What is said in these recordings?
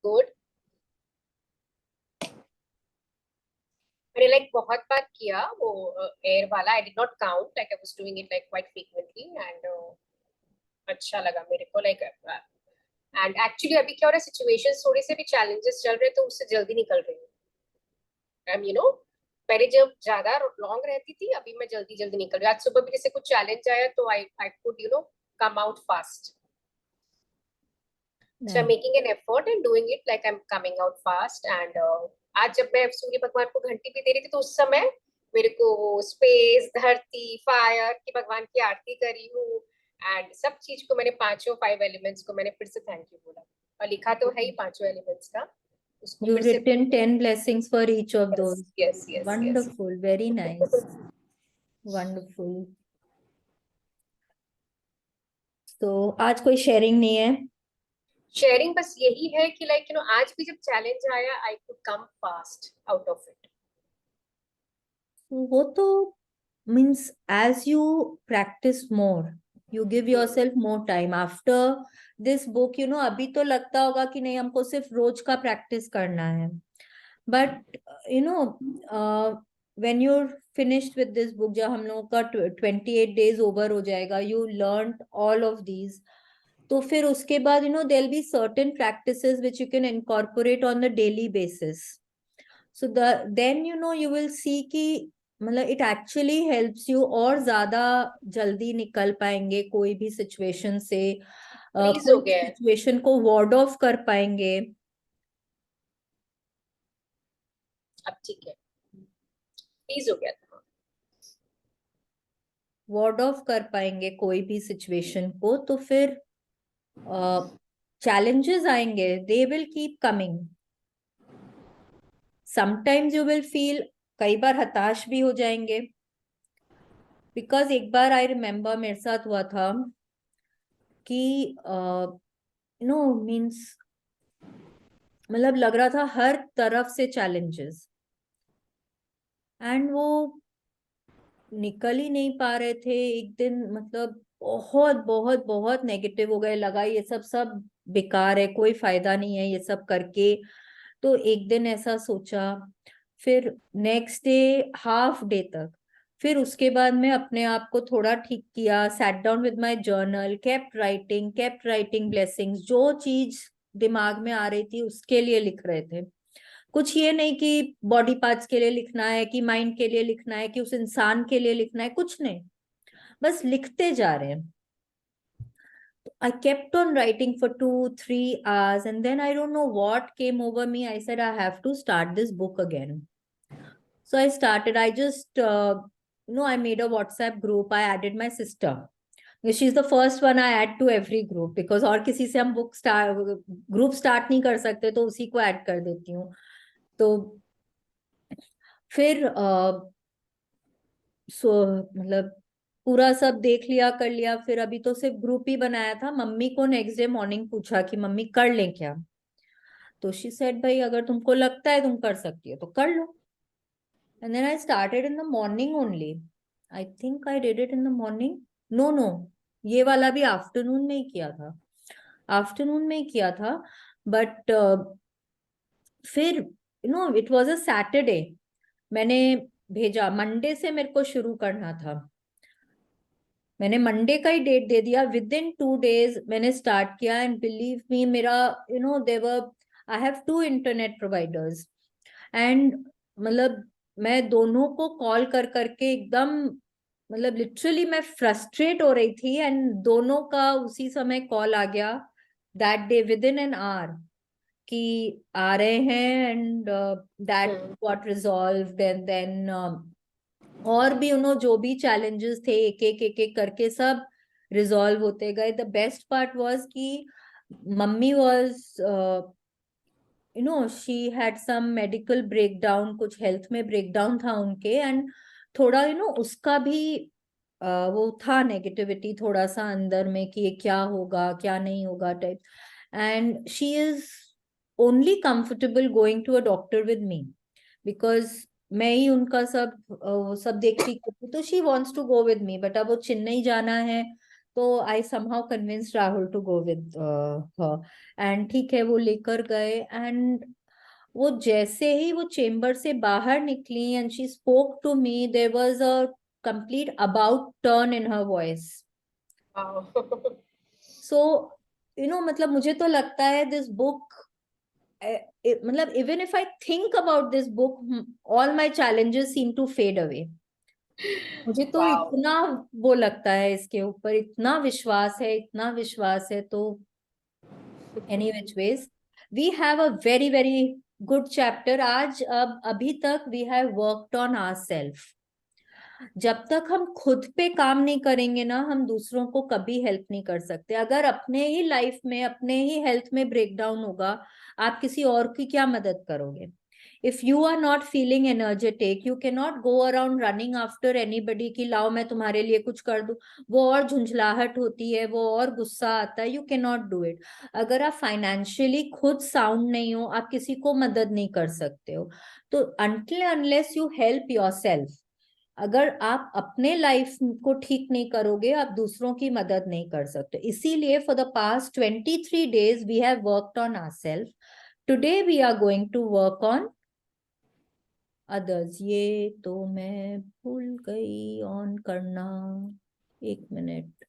Good. मैंने like बहुत बार किया वो एयर वाला। I did not count, like I was doing it like quite frequently and अच्छा लगा मेरे को लाइक। एंड एक्चुअली अभी क्या हो रहा है, सिचुएशंस थोड़े से भी चैलेंजेस चल रहे, तो उससे जल्दी निकल रही हूँ। पहले जब ज्यादा लॉन्ग रहती थी, अभी मैं जल्दी जल्दी निकल रही हूँ। आज सुबह भी जैसे कुछ चैलेंज आया तो I could come out fast. So I'm नहीं, making an effort and doing it like I'm coming out fast. And आज जब मैं सूर्य भगवान को घंटी भी दे रही थी, तो उस समय मेरे को स्पेस, धरती, फायर की भगवान की आरती करी हूँ। एंड सब चीज को मैंने, पांचों 5 एलिमेंट्स को मैंने फिर से थैंक यू बोला। और लिखा तो है ही पांचों एलिमेंट्स का, उसको you've फिर से। written 10 blessings for each of yes those. Yes yes yes. Wonderful, very nice. Wonderful. तो आज कोई शेयरिंग नहीं है? शेयरिंग बस यही है कि लाइक आज भी जब चैलेंज आया, I could come fast out of it. वो तो means as you practice more, you give yourself more time after this book. अभी तो लगता होगा कि नहीं, हमको सिर्फ रोज का प्रैक्टिस करना है, but you know when you're finished with this book, जब हम लोगों का 28 days ओवर हो जाएगा, you learned all of these, तो फिर उसके बाद there'll be certain practices which you can incorporate on the daily basis. So then you will see कि मतलब it actually helps you, और ज्यादा जल्दी निकल पाएंगे कोई भी सिचुएशन से, फ्रीज कोई हो भी गया है। सिचुएशन को वार्ड ऑफ कर पाएंगे। अब ठीक है, फ्रीज हो गया था। वार्ड ऑफ कर पाएंगे कोई भी सिचुएशन को, तो फिर चैलेंजेस आएंगे, they will keep coming. Sometimes you will feel, कई बार हताश भी हो जाएंगे, बिकॉज एक बार आई रिमेम्बर मेरे साथ हुआ था कि मीन्स मतलब लग रहा था हर तरफ से चैलेंजेस, एंड वो निकल ही नहीं पा रहे थे। एक दिन मतलब बहुत बहुत बहुत नेगेटिव हो गए, लगा ये सब सब बेकार है, कोई फायदा नहीं है ये सब करके। तो एक दिन ऐसा सोचा, फिर नेक्स्ट डे हाफ डे तक, फिर उसके बाद में अपने आप को थोड़ा ठीक किया, sat down with my journal, kept writing blessings, जो चीज दिमाग में आ रही थी उसके लिए लिख रहे थे। कुछ ये नहीं कि बॉडी पार्ट्स के लिए लिखना है, कि माइंड के लिए लिखना है, कि उस इंसान के लिए लिखना है, कुछ नहीं, बस लिखते जा रहे हैं। I kept on writing for 2-3 hours, and then I don't know what came over me. I said, I have to start this book again. So I started. I just, I made a WhatsApp group. I added my sister. She's the first one I add to every group, because और किसी से हम book start group start नहीं कर सकते, तो उसी को ऐड कर देती हूँ। तो फिर मतलब पूरा सब देख लिया, कर लिया, फिर अभी तो सिर्फ ग्रुप ही बनाया था। मम्मी को नेक्स्ट डे मॉर्निंग पूछा कि मम्मी कर लें क्या, तो शी सेड भाई अगर तुमको लगता है तुम कर सकती हो तो कर लो। And then I started in the morning only. I think I did it in the morning. No no, ये वाला भी आफ्टरनून में ही किया था, आफ्टरनून में ही किया था। बट फिर इट वाज अ सैटरडे, मैंने भेजा, मंडे से मेरे को शुरू करना था, मैंने मंडे का ही डेट दे दिया। विद इन 2 days मैंने स्टार्ट किया, एंड बिलीव मी, मेरा देवर, I have 2 internet providers, and मतलब मैं दोनों को कॉल कर करके एकदम, मतलब लिटरली मैं फ्रस्ट्रेट हो रही थी, एंड दोनों का उसी समय कॉल आ गया that day within an hour कि आ रहे हैं, and that got resolved. And then और भी जो भी चैलेंजेस थे, एक एक करके सब रिजॉल्व होते गए। द बेस्ट पार्ट वाज कि mummy was she had some medical breakdown, कुछ हेल्थ में ब्रेकडाउन था उनके, एंड थोड़ा उसका भी वो था नेगेटिविटी थोड़ा सा अंदर में कि ये क्या होगा क्या नहीं होगा type. And she is only comfortable going to a doctor with me, because मैं ही उनका सब सब देखती करती, तो she wants to go with me. But अब वो चेन्नई जाना है, तो I somehow convinced Rahul to go with her, and ठीक है वो लेकर गए। एंड वो जैसे ही वो चेम्बर से बाहर निकली and she spoke to me, there was a complete about turn in her voice. Wow. So मतलब मुझे तो लगता है दिस बुक, मतलब even if I think about this book, all my challenges seem to fade away. मुझे तो Wow. इतना वो लगता है इसके ऊपर, इतना विश्वास है, इतना विश्वास है। तो any which ways, we have a very very good chapter आज। अब अभी तक we have worked on our self. जब तक हम खुद पे काम नहीं करेंगे ना, हम दूसरों को कभी हेल्प नहीं कर सकते। अगर अपने ही लाइफ में, अपने ही हेल्थ में ब्रेकडाउन होगा, आप किसी और की क्या मदद करोगे? If you are not feeling energetic, you can not go around running after anybody कि लाओ मैं तुम्हारे लिए कुछ कर दूं। वो और झुंझलाहट होती है, वो और गुस्सा आता है, you can not do it. अगर आप फाइनेंशियली खुद साउंड नहीं हो, आप किसी को मदद नहीं कर सकते हो। तो until unless you help yourself, अगर आप अपने लाइफ को ठीक नहीं करोगे, आप दूसरों की मदद नहीं कर सकते। इसीलिए for the past 23 days we have worked on ourselves. Today we are going to work on others. ये तो मैं भूल गई ऑन करना, एक minute.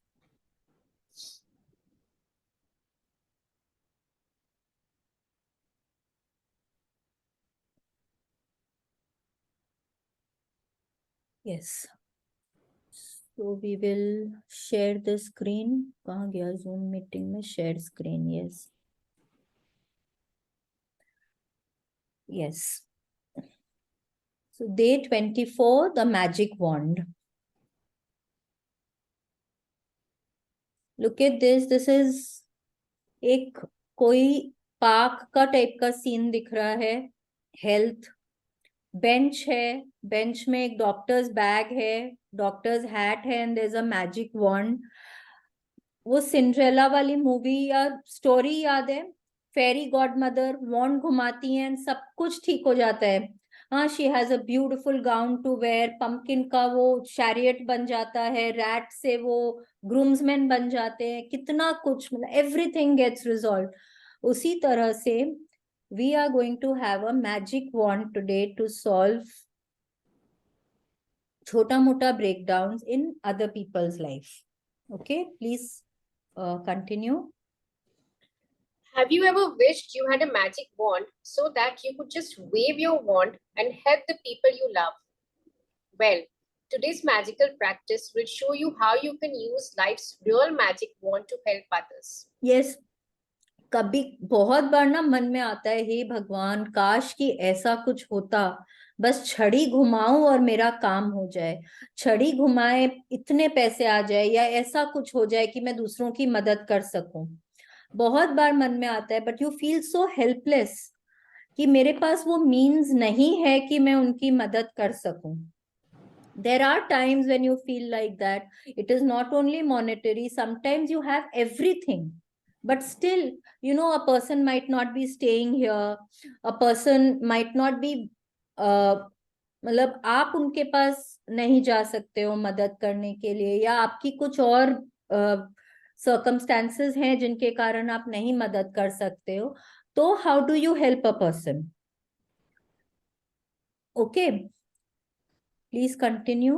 Yes, so we will share the screen. कहाँ गया जूम मीटिंग में share screen? Yes, yes. So day 24, the magic wand. Look at this. This is एक कोई पार्क का टाइप का सीन दिख रहा है। हेल्थ बेंच है, बेंच में एक डॉक्टर्स बैग है, डॉक्टर्स हैट है, and there is a magic wand. वो सिंड्रेला वाली मूवी या स्टोरी याद है? फेरी गॉड मदर वॉन्ड घुमाती हैं, सब कुछ ठीक हो जाता है। हाँ, she has a beautiful gown to wear, pumpkin का वो शैरियट बन जाता है, रैट से वो ग्रूम्समैन बन जाते हैं, कितना कुछ, मतलब एवरीथिंग गेट्स रिजॉल्व। उसी तरह से we are going to have a magic wand today to solve छोटा मोटा breakdowns in other people's life. Okay, please continue. Have you ever wished you had a magic wand so that you could just wave your wand and help the people you love? Well, today's magical practice will show you how you can use life's real magic wand to help others. Yes, कभी बहुत बार ना मन में आता है, हे भगवान काश कि ऐसा कुछ होता, बस छड़ी घुमाऊं और मेरा काम हो जाए। छड़ी घुमाए इतने पैसे आ जाए, या ऐसा कुछ हो जाए कि मैं दूसरों की मदद कर सकूं। बहुत बार मन में आता है, but you feel so helpless कि मेरे पास वो मीन्स नहीं है कि मैं उनकी मदद कर सकूं। There are times when you feel like that. It is not only monetary, sometimes you have everything, but still, a person might not be staying here, a person might not be, मतलब आप उनके पास नहीं जा सकते हो मदद करने के लिए, या आपकी कुछ और सर्कमस्टेंसेस हैं जिनके कारण आप नहीं मदद कर सकते हो। तो how do you help a person? Okay, please continue.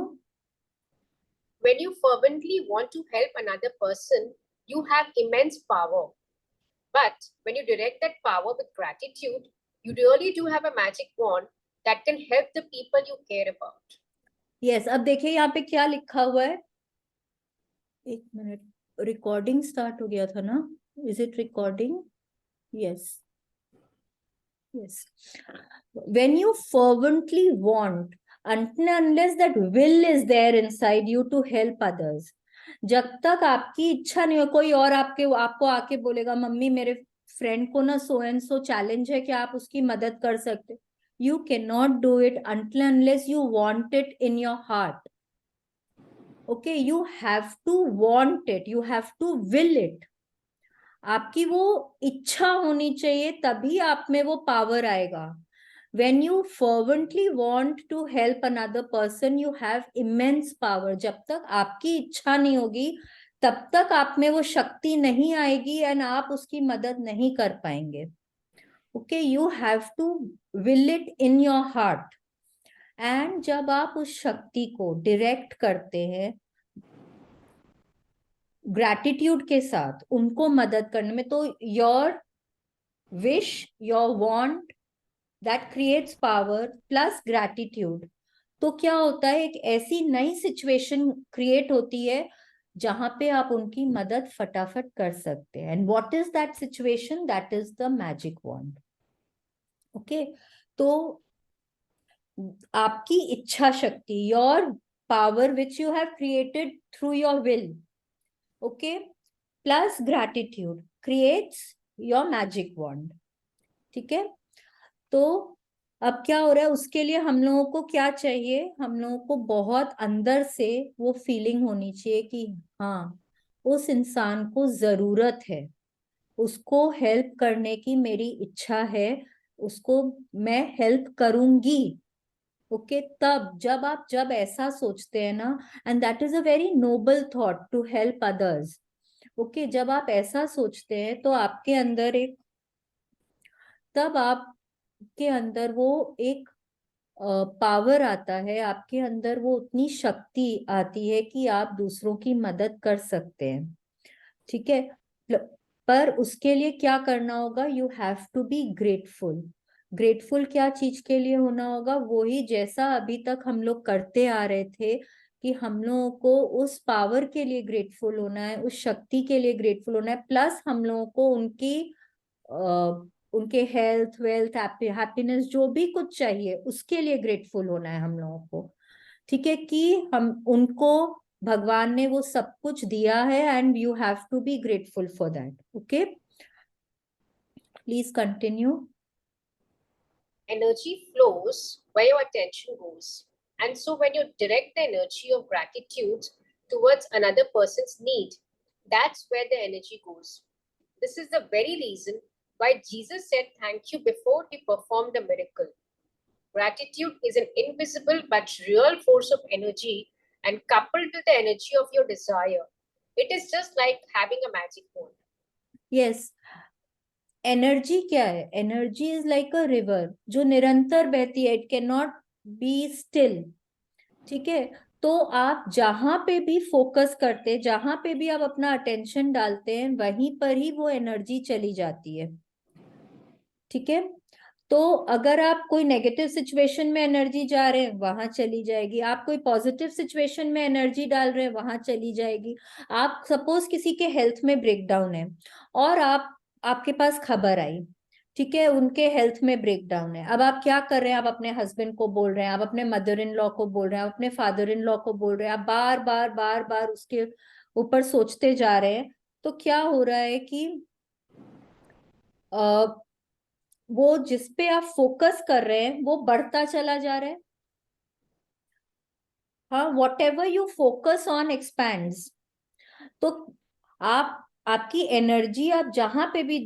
When you fervently want to help another person, you have immense power. But when you direct that power with gratitude, you really do have a magic wand that can help the people you care about. Yes, अब देखिए यहाँ पे क्या लिखा हुआ है। एक minute, recording start हो गया था ना? Is it recording? Yes, yes. When you fervently want, unless that will is there inside you to help others, जब तक आपकी इच्छा नहीं हो, कोई और आपको आके बोलेगा मम्मी मेरे फ्रेंड को ना सो एंड सो चैलेंज है कि आप उसकी मदद कर सकते, you can not do it until unless you want it in your heart. Okay, you have to want it, you have to will it. आपकी वो इच्छा होनी चाहिए, तभी आप में वो पावर आएगा। when you fervently want to help another person, you have immense power. जब तक आपकी इच्छा नहीं होगी, तब तक आप में वो शक्ति नहीं आएगी एंड आप उसकी मदद नहीं कर पाएंगे. Okay, you have to will it in your heart. And जब आप उस शक्ति को डायरेक्ट करते हैं ग्रैटिट्यूड के साथ उनको मदद करने में, तो your wish, your want, that creates power plus gratitude. तो क्या होता है, एक ऐसी नई सिचुएशन क्रिएट होती है जहां पे आप उनकी मदद फटाफट कर सकते हैं. And what is that situation? That is the magic wand. Okay, तो आपकी इच्छा शक्ति, your power which you have created through your will, okay, plus gratitude creates your magic wand. ठीक है, तो अब क्या हो रहा है, उसके लिए हम लोगों को क्या चाहिए, हम लोगों को बहुत अंदर से वो फीलिंग होनी चाहिए कि हाँ, उस इंसान को जरूरत है, उसको हेल्प करने की मेरी इच्छा है, उसको मैं हेल्प करूंगी. ओके, तब जब ऐसा सोचते हैं ना, and that is a very noble thought to help others. Okay, जब आप ऐसा सोचते हैं तो आपके अंदर एक, तब आपके अंदर वो एक पावर आता है, आपके अंदर वो उतनी शक्ति आती है कि आप दूसरों की मदद कर सकते हैं. ठीक है, पर उसके लिए क्या करना होगा, you have to be grateful. Grateful क्या चीज के लिए होना होगा, वही जैसा अभी तक हम लोग करते आ रहे थे कि हम लोगों को उस पावर के लिए ग्रेटफुल होना है, उस शक्ति के लिए ग्रेटफुल होना है, प्लस हम लोगों को उनकी उनके हेल्थ, वेल्थ, हैप्पीनेस, जो भी कुछ चाहिए उसके लिए ग्रेटफुल होना है हम लोगों को. ठीक है, कि हम उनको, भगवान ने वो सब कुछ दिया है and you have to be grateful for that. Okay, please continue. Energy flows where your attention goes. And so when you direct the energy of gratitude towards another person's need, that's where the energy goes. This is the very reason why Jesus said thank you before he performed the miracle. Gratitude is an invisible but real force of energy, and coupled with the energy of your desire, it is just like having a magic wand. Yes, energy क्या है, energy is like a river जो निरंतर बहती है, it can not be still. ठीक है, तो आप जहां पे भी फोकस करते, जहां पे भी आप अपना अटेंशन डालते हैं, वहीं पर ही वो एनर्जी चली जाती है. ठीक है, तो अगर आप कोई नेगेटिव सिचुएशन में एनर्जी जा रहे हैं वहां चली जाएगी, आप कोई पॉजिटिव सिचुएशन में एनर्जी डाल रहे हैं वहां चली जाएगी. आप सपोज किसी के हेल्थ में ब्रेकडाउन है और आपके पास खबर आई, ठीक है, उनके हेल्थ में ब्रेकडाउन है. अब आप क्या कर रहे हैं, आप अपने हस्बैंड को बोल रहे हैं, आप अपने मदर इन लॉ को बोल रहे हैं, आप अपने फादर इन लॉ को बोल रहे हैं, आप बार बार बार बार उसके ऊपर सोचते जा रहे हैं. तो क्या हो रहा है कि वो जिस पे आप फोकस कर रहे हैं वो बढ़ता चला जा रहा है. हाँ, what ever you focus on expands. तो आपकी एनर्जी आप जहां पे भी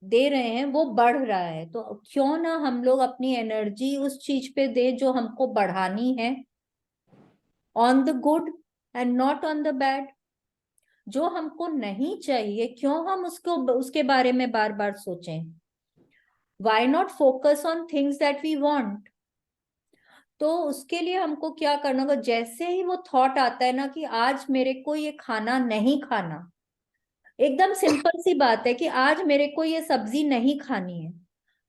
दे रहे हैं वो बढ़ रहा है. तो क्यों ना हम लोग अपनी एनर्जी उस चीज पे दे जो हमको बढ़ानी है, on the good and not on the bad. जो हमको नहीं चाहिए क्यों हम उसको उसके बारे में बार बार सोचें. Why not focus on things that we want. तो उसके लिए हमको क्या करना होगा, जैसे ही वो थॉट आता है ना कि आज मेरे को ये खाना नहीं खाना, एकदम सिंपल सी बात है कि आज मेरे को ये सब्जी नहीं खानी है,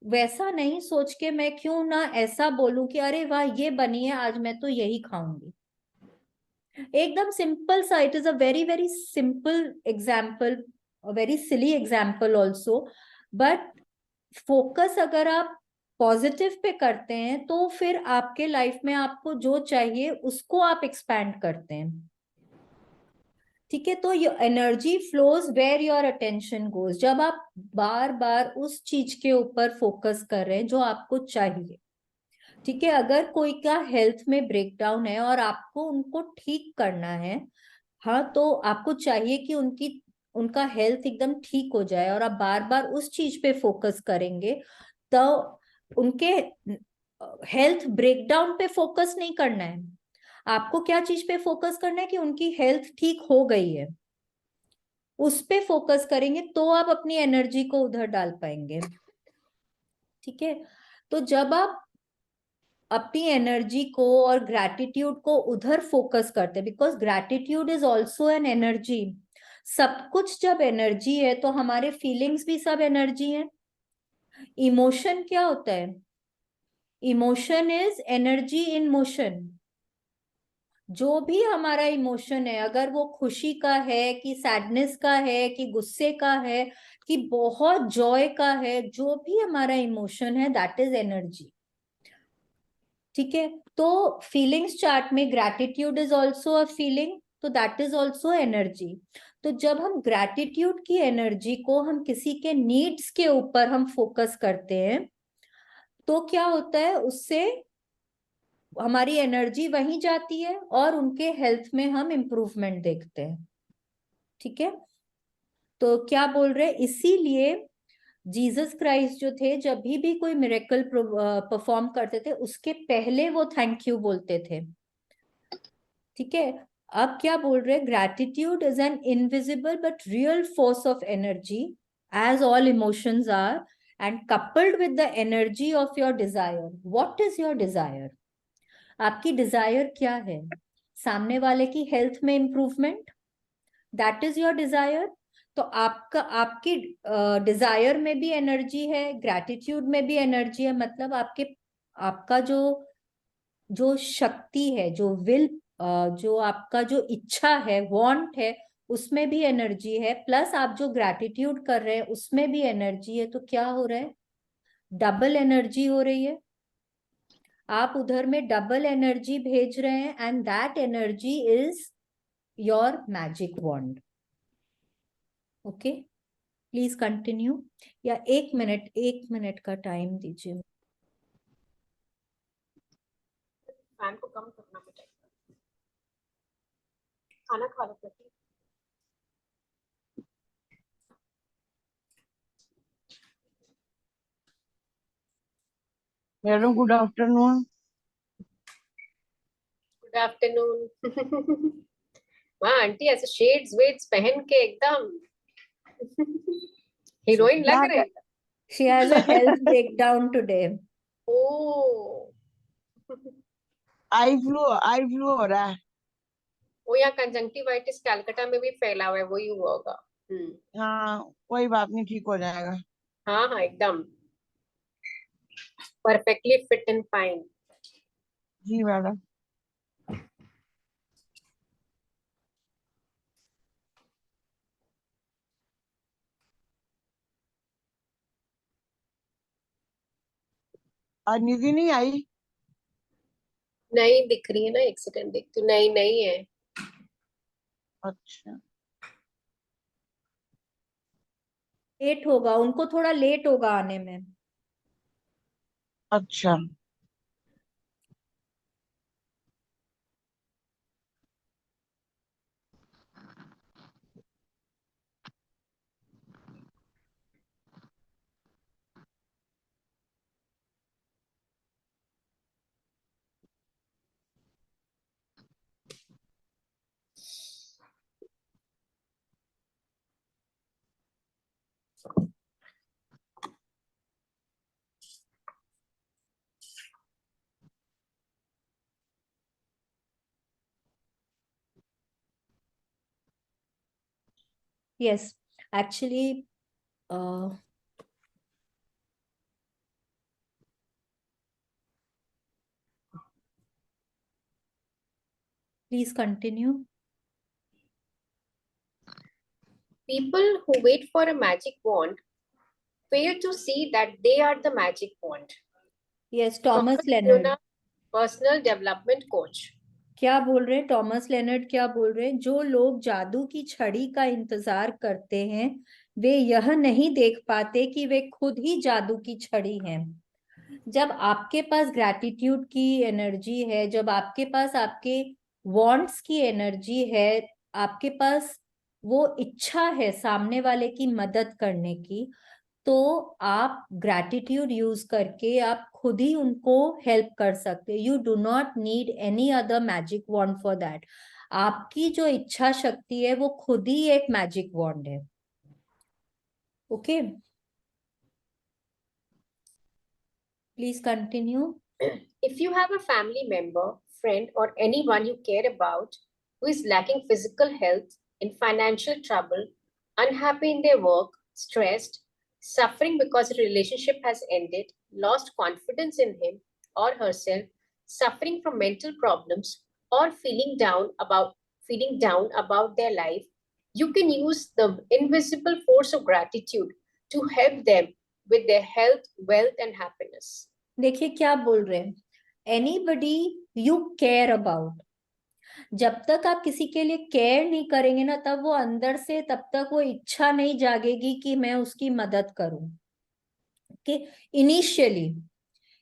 वैसा नहीं सोच के मैं क्यों ना ऐसा बोलूं कि अरे वाह ये बनी है, आज मैं तो यही खाऊंगी. एकदम सिंपल सा, it is a very very simple example, very silly example also, but focus अगर आप पॉजिटिव पे करते हैं तो फिर आपके लाइफ में आपको जो चाहिए उसको आप एक्सपैंड करते हैं. ठीक है, तो your energy flows where your attention goes. जब आप बार बार उस चीज के ऊपर फोकस कर रहे हैं जो आपको चाहिए. ठीक है, अगर कोई का हेल्थ में ब्रेकडाउन है और आपको उनको ठीक करना है, हाँ, तो आपको चाहिए कि उनका हेल्थ एकदम ठीक हो जाए और आप बार बार उस चीज पे फोकस करेंगे. तो उनके हेल्थ ब्रेकडाउन पे फोकस नहीं करना है, आपको क्या चीज पे फोकस करना है कि उनकी हेल्थ ठीक हो गई है. उस पे फोकस करेंगे तो आप अपनी एनर्जी को उधर डाल पाएंगे। ठीक है, तो जब आप अपनी एनर्जी को और ग्रैटिट्यूड को उधर फोकस करते हैं, because gratitude is also an energy. सब कुछ जब एनर्जी है तो हमारे फीलिंग्स भी सब एनर्जी है। इमोशन क्या होता है? Emotion is energy in motion. जो भी हमारा इमोशन है, अगर वो खुशी का है कि सैडनेस का है कि गुस्से का है कि बहुत जॉय का है, जो भी हमारा इमोशन है दैट इज एनर्जी। ठीक है, तो फीलिंग्स चार्ट में gratitude is also a feeling, तो दैट इज ऑल्सो एनर्जी। तो जब हम ग्रैटिट्यूड की एनर्जी को हम किसी के नीड्स के ऊपर हम फोकस करते हैं तो क्या होता है, उससे हमारी एनर्जी वहीं जाती है और उनके हेल्थ में हम इम्प्रूवमेंट देखते हैं। ठीक है, तो क्या बोल रहे, इसीलिए जीसस क्राइस्ट जो थे जब भी कोई मिरेकल परफॉर्म करते थे उसके पहले वो थैंक यू बोलते थे। ठीक है, अब क्या बोल रहे, gratitude is an invisible but real force of energy as all emotions are, and coupled with the energy of your desire. What is your desire? आपकी डिजायर क्या है? सामने वाले की हेल्थ में improvement, that is your desire. तो आपका आपकी डिजायर में भी एनर्जी है, ग्रैटिट्यूड में भी एनर्जी है, मतलब आपके आपका जो जो शक्ति है, जो विल, जो आपका जो इच्छा है, वांट है, उसमें भी एनर्जी है, प्लस आप जो ग्रैटिट्यूड कर रहे हैं उसमें भी एनर्जी है। तो क्या हो रहा है, डबल एनर्जी हो रही है। आप उधर में डबल एनर्जी भेज रहे हैं and that energy is your magic wand. Okay, please continue, या एक मिनट का टाइम दीजिए। फैन को कम करना बेटा, खाना खा लो बेटी। Madam good afternoon. Good afternoon. वाह आंटी ऐसे शेड्स वेड्स पहन के एकदम हीरोइन लग क्या रही है। She has a health breakdown today. Oh eye flu हो रहा है। वो यहाँ कंजंक्टिवाइटिस कलकत्ता में भी फैला हुआ है, वही हुआ होगा। हाँ कोई बात नहीं, ठीक हो जाएगा। हाँ हाँ एकदम परफेक्टली फिट एंड फाइन। जी मैडम। आज निधि नहीं आई? नहीं दिख रही है ना, एक सेकंड देखती हूँ, नहीं नहीं है। अच्छा। लेट होगा, उनको थोड़ा लेट होगा आने में। अच्छा। Yes, actually please continue. People who wait for a magic wand fail to see that they are the magic wand. Yes, Thomas Thomas Leonard. Luna, personal development coach. क्या बोल रहे हैं टॉमस लेनर्ड, क्या बोल रहे हैं, जो लोग जादू की छड़ी का इंतजार करते हैं वे यह नहीं देख पाते कि वे खुद ही जादू की छड़ी हैं। जब आपके पास ग्रैटिट्यूड की एनर्जी है, जब आपके पास आपके वांट्स की एनर्जी है, आपके पास वो इच्छा है सामने वाले की मदद करने की, तो आप ग्रैटिट्यूड यूज करके आप खुद ही उनको हेल्प कर सकते। You do not need any other magic wand for that. आपकी जो इच्छा शक्ति है वो खुद ही एक मैजिक वॉन्ड है। Okay, please continue. If you have a family member, friend, or anyone you care about who is lacking physical health, in financial trouble, unhappy in their work, stressed, suffering because a relationship has ended, lost confidence in him or herself, suffering from mental problems, or feeling down about their life, you can use the invisible force of gratitude to help them with their health, wealth, and happiness. देखिए क्या बोल रहे हैं, anybody you care about. जब तक आप किसी के लिए केयर नहीं करेंगे ना, तब वो अंदर से, तब तक वो इच्छा नहीं जागेगी कि मैं उसकी मदद करूं। कि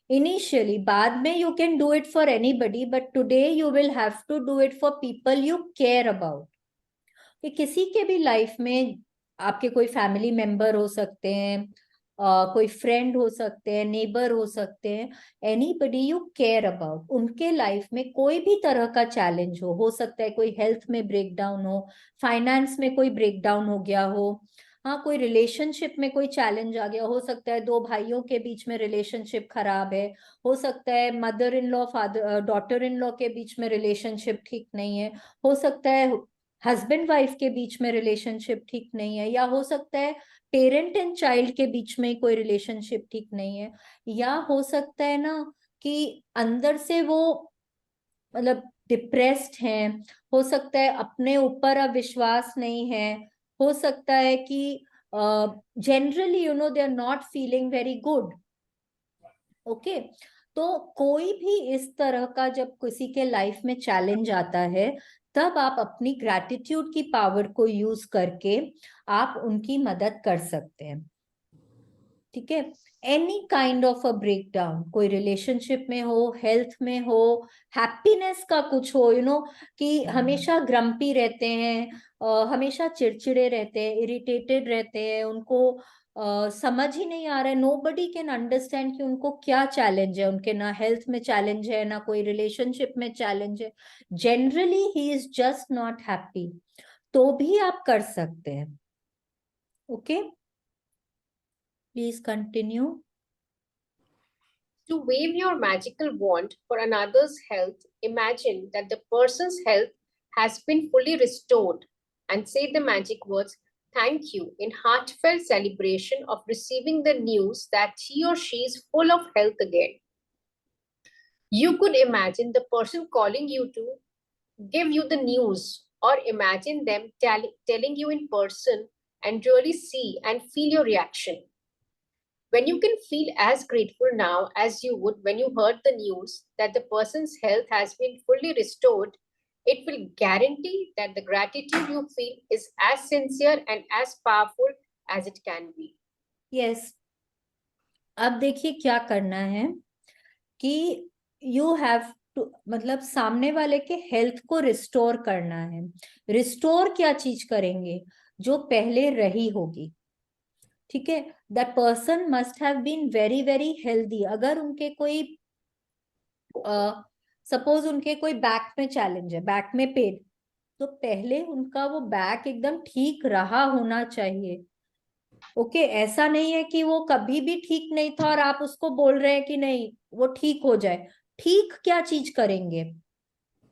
इनिशियली बाद में you can do it for anybody, but today you will have to do it for people you care about. कि किसी के भी लाइफ में आपके कोई फैमिली मेंबर हो सकते हैं, कोई फ्रेंड हो सकते हैं, नेबर हो सकते हैं, एनीबडी यू केयर अबाउट, उनके लाइफ में कोई भी तरह का चैलेंज हो सकता है कोई हेल्थ में ब्रेकडाउन हो, फाइनेंस में कोई ब्रेकडाउन हो गया हो, हाँ कोई रिलेशनशिप में कोई चैलेंज आ गया हो सकता है, दो भाइयों के बीच में रिलेशनशिप खराब है, हो सकता है mother in law father daughter in law के बीच में रिलेशनशिप ठीक नहीं है, हो सकता है हस्बैंड वाइफ के बीच में रिलेशनशिप ठीक नहीं है, या हो सकता है पेरेंट एंड चाइल्ड के बीच में कोई रिलेशनशिप ठीक नहीं है, या हो सकता है ना कि अंदर से वो मतलब डिप्रेस्ड हैं, हो सकता है अपने ऊपर अब विश्वास नहीं है, हो सकता है कि generally they are not feeling very good. Okay, तो कोई भी इस तरह का जब किसी के लाइफ में चैलेंज आता है, तब आप अपनी ग्रैटिट्यूड की पावर को यूज करके आप उनकी मदद कर सकते हैं। ठीक है, any kind of a breakdown, कोई रिलेशनशिप में हो, हेल्थ में हो, हैप्पीनेस का कुछ हो, कि हमेशा ग्रम्पी रहते हैं, हमेशा चिड़चिड़े रहते हैं, इरिटेटेड रहते हैं, उनको समझ ही नहीं आ रहा है, नोबडी कैन अंडरस्टैंड कि उनको क्या चैलेंज है, उनके ना हेल्थ में चैलेंज है, ना कोई रिलेशनशिप में चैलेंज है, generally he is just not happy, तो भी आप कर सकते हैं। Okay, please continue. To wave your magical wand for another's health, imagine that the person's health has been fully restored and say the magic words, "Thank you," in heartfelt celebration of receiving the news that he or she is full of health again. You could imagine the person calling you to give you the news, or imagine them telling you in person and really see and feel your reaction. When you can feel as grateful now as you would when you heard the news that the person's health has been fully restored, it will guarantee that the gratitude you feel is as sincere and as powerful as it can be. Yes. अब देखिए क्या करना है कि you have to, मतलब सामने वाले के हेल्थ को रिस्टोर करना है। रिस्टोर क्या चीज करेंगे? जो पहले रही होगी। ठीक है, that person must have been very very healthy. अगर उनके कोई सपोज उनके कोई बैक में चैलेंज है, बैक में पेन, तो पहले उनका वो बैक एकदम ठीक रहा होना चाहिए। ओके, ऐसा नहीं है कि वो कभी भी ठीक नहीं था और आप उसको बोल रहे हैं कि नहीं वो ठीक हो जाए। ठीक क्या चीज करेंगे?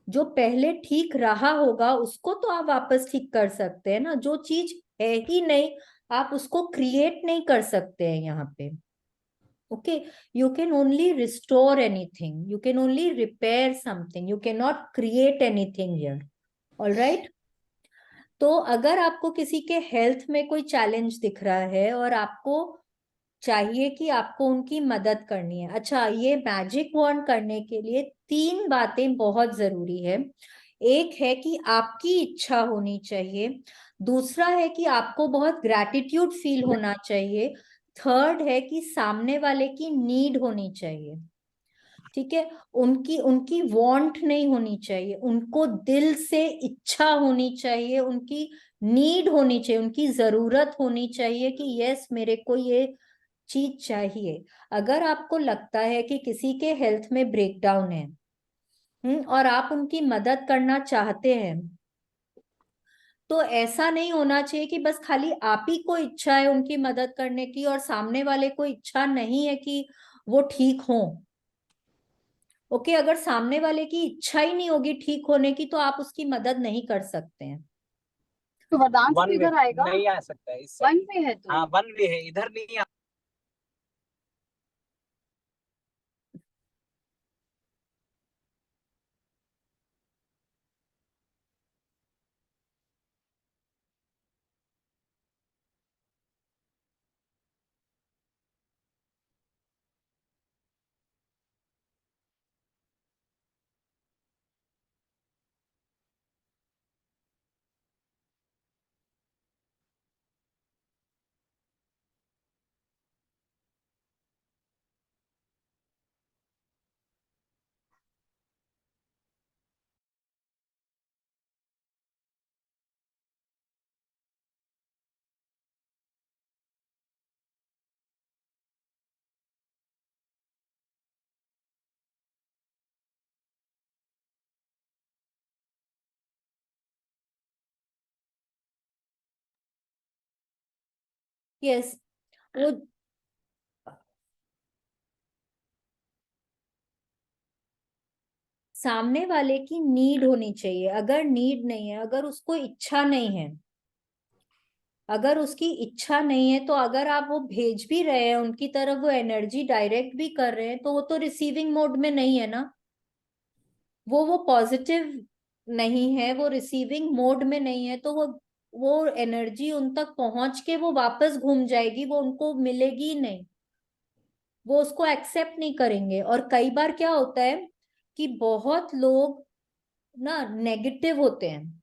जो पहले ठीक रहा होगा उसको तो आप वापस ठीक कर सकते हैं ना। जो चीज है ही नहीं, आप उसको क्रिएट नहीं कर सकते हैं यहाँ पे। Okay, you can only restore anything, you can only repair something, you can not create anything here. Alright, तो अगर आपको किसी के हेल्थ में कोई चैलेंज दिख रहा है और आपको चाहिए कि आपको उनकी मदद करनी है, अच्छा, ये मैजिक वॉन्ड करने के लिए 3 बातें बहुत जरूरी है। एक है कि आपकी इच्छा होनी चाहिए, दूसरा है कि आपको बहुत ग्रैटिट्यूड फील होना चाहिए, थर्ड है कि सामने वाले की नीड होनी चाहिए। ठीक है, उनकी उनकी वांट नहीं होनी चाहिए, उनको दिल से इच्छा होनी चाहिए, उनकी नीड होनी चाहिए, उनकी जरूरत होनी चाहिए कि यस मेरे को ये चीज चाहिए। अगर आपको लगता है कि किसी के हेल्थ में ब्रेकडाउन है और आप उनकी मदद करना चाहते हैं, तो ऐसा नहीं होना चाहिए कि बस खाली आप ही को इच्छा है उनकी मदद करने की और सामने वाले को इच्छा नहीं है कि वो ठीक हो। ओके, अगर सामने वाले की इच्छा ही नहीं होगी ठीक होने की, तो आप उसकी मदद नहीं कर सकते हैं। तो वरदान वन सिर्फ वे इधर आएगा, नहीं आ सकता है इस वन साइड। पे है तो। हाँ वन वे है, इधर नहीं आ। यस, वो सामने वाले की नीड होनी चाहिए। अगर नीड नहीं है, अगर उसको इच्छा नहीं है, अगर उसकी इच्छा नहीं है, तो अगर आप वो भेज भी रहे हैं उनकी तरफ, वो एनर्जी डायरेक्ट भी कर रहे हैं, तो वो तो रिसीविंग मोड में नहीं है ना। वो पॉजिटिव नहीं है, वो रिसीविंग मोड में नहीं है, तो वो एनर्जी उन तक पहुंच के वो वापस घूम जाएगी, वो उनको मिलेगी ही नहीं, वो उसको एक्सेप्ट नहीं करेंगे। और कई बार क्या होता है कि बहुत लोग ना नेगेटिव होते हैं,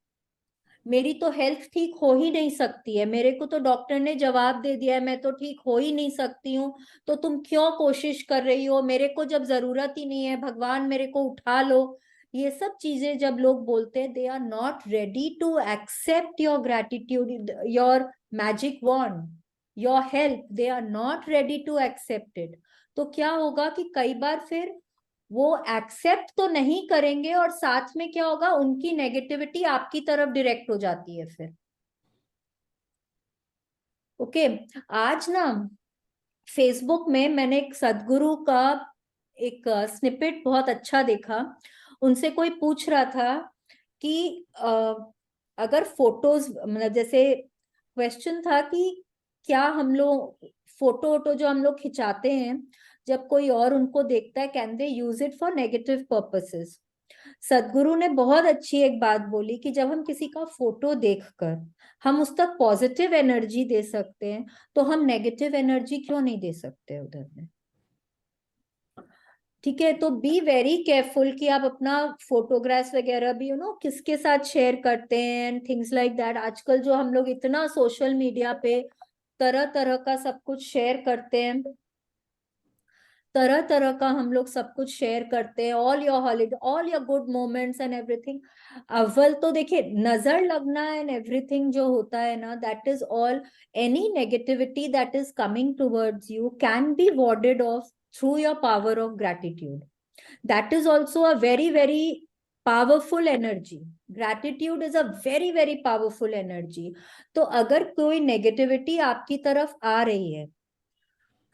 मेरी तो हेल्थ ठीक हो ही नहीं सकती है, मेरे को तो डॉक्टर ने जवाब दे दिया है मैं तो ठीक हो ही नहीं सकती हूँ, तो तुम क्यों कोशिश कर रही हो, मेरे को जब जरूरत ही नहीं है, भगवान मेरे को उठा लो। ये सब चीजें जब लोग बोलते हैं, they are not ready to accept your gratitude, your magic wand, your help, they are not ready to accept it. तो क्या होगा कि कई बार फिर वो एक्सेप्ट तो नहीं करेंगे, और साथ में क्या होगा, उनकी नेगेटिविटी आपकी तरफ डायरेक्ट हो जाती है फिर। ओके, आज ना फेसबुक में मैंने एक सदगुरु का एक स्निपेट बहुत अच्छा देखा। उनसे कोई पूछ रहा था कि अगर फोटोज, मतलब जैसे क्वेश्चन था कि क्या हम लोग फोटो वोटो जो हम लोग खिंचाते हैं, जब कोई और उनको देखता है, can they use it for negative purposes. सदगुरु ने बहुत अच्छी एक बात बोली कि जब हम किसी का फोटो देखकर हम उस तक पॉजिटिव एनर्जी दे सकते हैं, तो हम नेगेटिव एनर्जी क्यों नहीं दे सकते उधर में। ठीक है, तो बी वेरी केयरफुल कि आप अपना फोटोग्राफ्स वगैरह भी किसके साथ शेयर करते हैं एंड थिंग्स लाइक दैट। आजकल जो हम लोग इतना सोशल मीडिया पे तरह तरह का सब कुछ शेयर करते हैं, तरह तरह का हम लोग सब कुछ शेयर करते हैं, all your holiday, all your good moments and everything. अव्वल तो देखिए, नजर लगना एंड एवरीथिंग जो होता है ना, that is all, any negativity that is coming towards you can be warded off through your power of gratitude. That is also a very very powerful energy. Gratitude is a very very powerful energy. तो अगर कोई negativity आपकी तरफ आ रही है,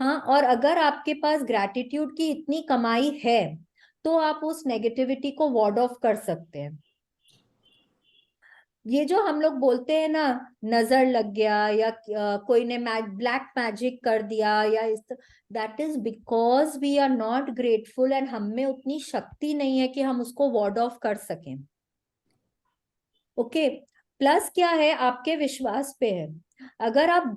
हाँ, और अगर आपके पास ग्रैटिट्यूड की इतनी कमाई है, तो आप उस नेगेटिविटी को वार्ड ऑफ कर सकते हैं। ये जो हम लोग बोलते हैं ना, नजर लग गया या कोई ने ब्लैक मैजिक कर दिया या इस, that is because we are not grateful and हम में उतनी शक्ति नहीं है कि हम उसको वार्ड ऑफ कर सकें। ओके, प्लस क्या है, आपके विश्वास पे है। अगर आप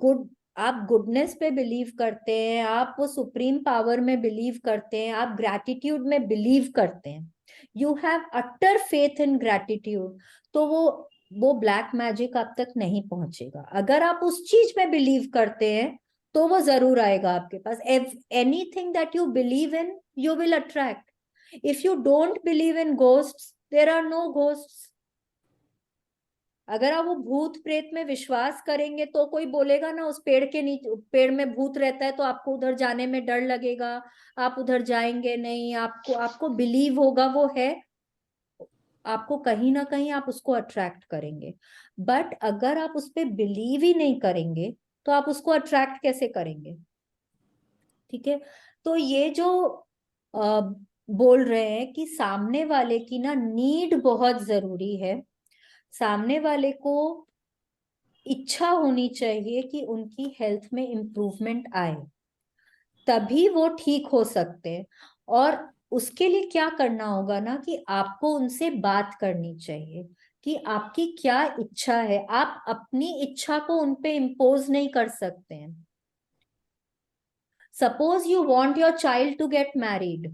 गुडनेस पे बिलीव करते हैं, आप वो सुप्रीम पावर में बिलीव करते हैं, आप ग्रैटिट्यूड में बिलीव करते हैं, you have utter faith in gratitude, तो वो ब्लैक मैजिक आप तक नहीं पहुंचेगा। अगर आप उस चीज में बिलीव करते हैं, तो वो जरूर आएगा आपके पास। Anything that you believe in, you will attract. If you don't believe in ghosts, there are no ghosts. अगर आप वो भूत प्रेत में विश्वास करेंगे, तो कोई बोलेगा ना उस पेड़ के नीचे, पेड़ में भूत रहता है, तो आपको उधर जाने में डर लगेगा, आप उधर जाएंगे नहीं, आपको बिलीव होगा वो है, आपको कहीं ना कहीं आप उसको अट्रैक्ट करेंगे। बट अगर आप उस पर बिलीव ही नहीं करेंगे तो आप उसको अट्रैक्ट कैसे करेंगे? ठीक है। तो ये जो बोल रहे हैं कि सामने वाले की ना नीड बहुत जरूरी है, सामने वाले को इच्छा होनी चाहिए कि उनकी हेल्थ में इम्प्रूवमेंट आए, तभी वो ठीक हो सकते हैं। और उसके लिए क्या करना होगा ना कि आपको उनसे बात करनी चाहिए कि आपकी क्या इच्छा है। आप अपनी इच्छा को उनपे इम्पोज नहीं कर सकते हैं। Suppose you want your child to get married,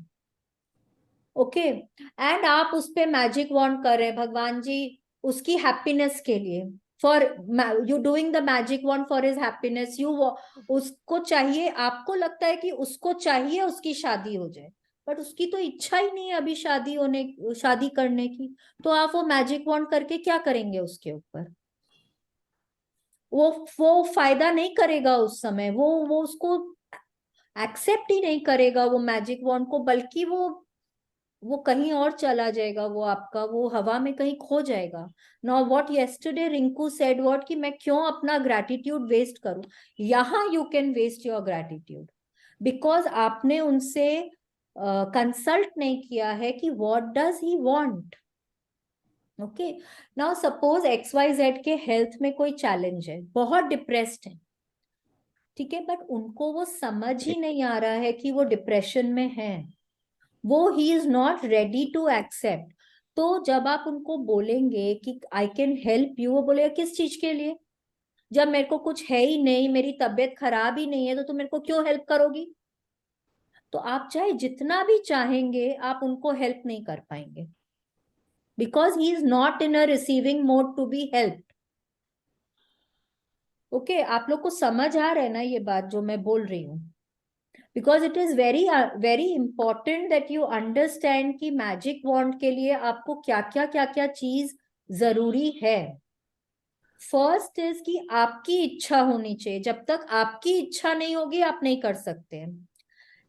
okay, and आप उस पे मैजिक वॉन्ट कर रहे हैं, भगवान जी उसकी हैप्पीनेस के लिए, for you doing the magic want for his happiness, you उसको चाहिए, आपको लगता है कि उसको चाहिए उसकी शादी हो जाए, बट उसकी तो इच्छा ही नहीं है अभी शादी करने की। तो आप वो मैजिक वॉन्ट करके क्या करेंगे उसके ऊपर? वो फायदा नहीं करेगा उस समय, वो उसको एक्सेप्ट ही नहीं करेगा वो मैजिक वॉन्ड को, बल्कि वो कहीं और चला जाएगा, वो आपका वो हवा में कहीं खो जाएगा। Now what yesterday Rinku said what कि मैं क्यों अपना ग्रैटिट्यूड वेस्ट करूं? यहाँ you can waste your gratitude because आपने उनसे कंसल्ट नहीं किया है कि what does he want. Okay, now suppose XYZ के हेल्थ में कोई चैलेंज है, बहुत डिप्रेस्ड है, ठीक है, बट उनको वो समझ ही नहीं आ रहा है कि वो डिप्रेशन में है, वो ही is not ready to accept. तो जब आप उनको बोलेंगे कि आई कैन हेल्प यू, वो बोलेगा किस चीज के लिए? जब मेरे को कुछ है ही नहीं, मेरी तबीयत खराब ही नहीं है, तो तुम मेरे को क्यों हेल्प करोगी? तो आप चाहे जितना भी चाहेंगे आप उनको हेल्प नहीं कर पाएंगे, because he is not in a receiving mode to be help. Okay, आप लोग को समझ आ रहा है ना ये बात जो मैं बोल रही हूँ? Because it is very important that you understand कि मैजिक वॉन्ड के लिए आपको क्या क्या चीज जरूरी है। फर्स्ट इज कि आपकी इच्छा होनी चाहिए, जब तक आपकी इच्छा नहीं होगी आप नहीं कर सकते हैं।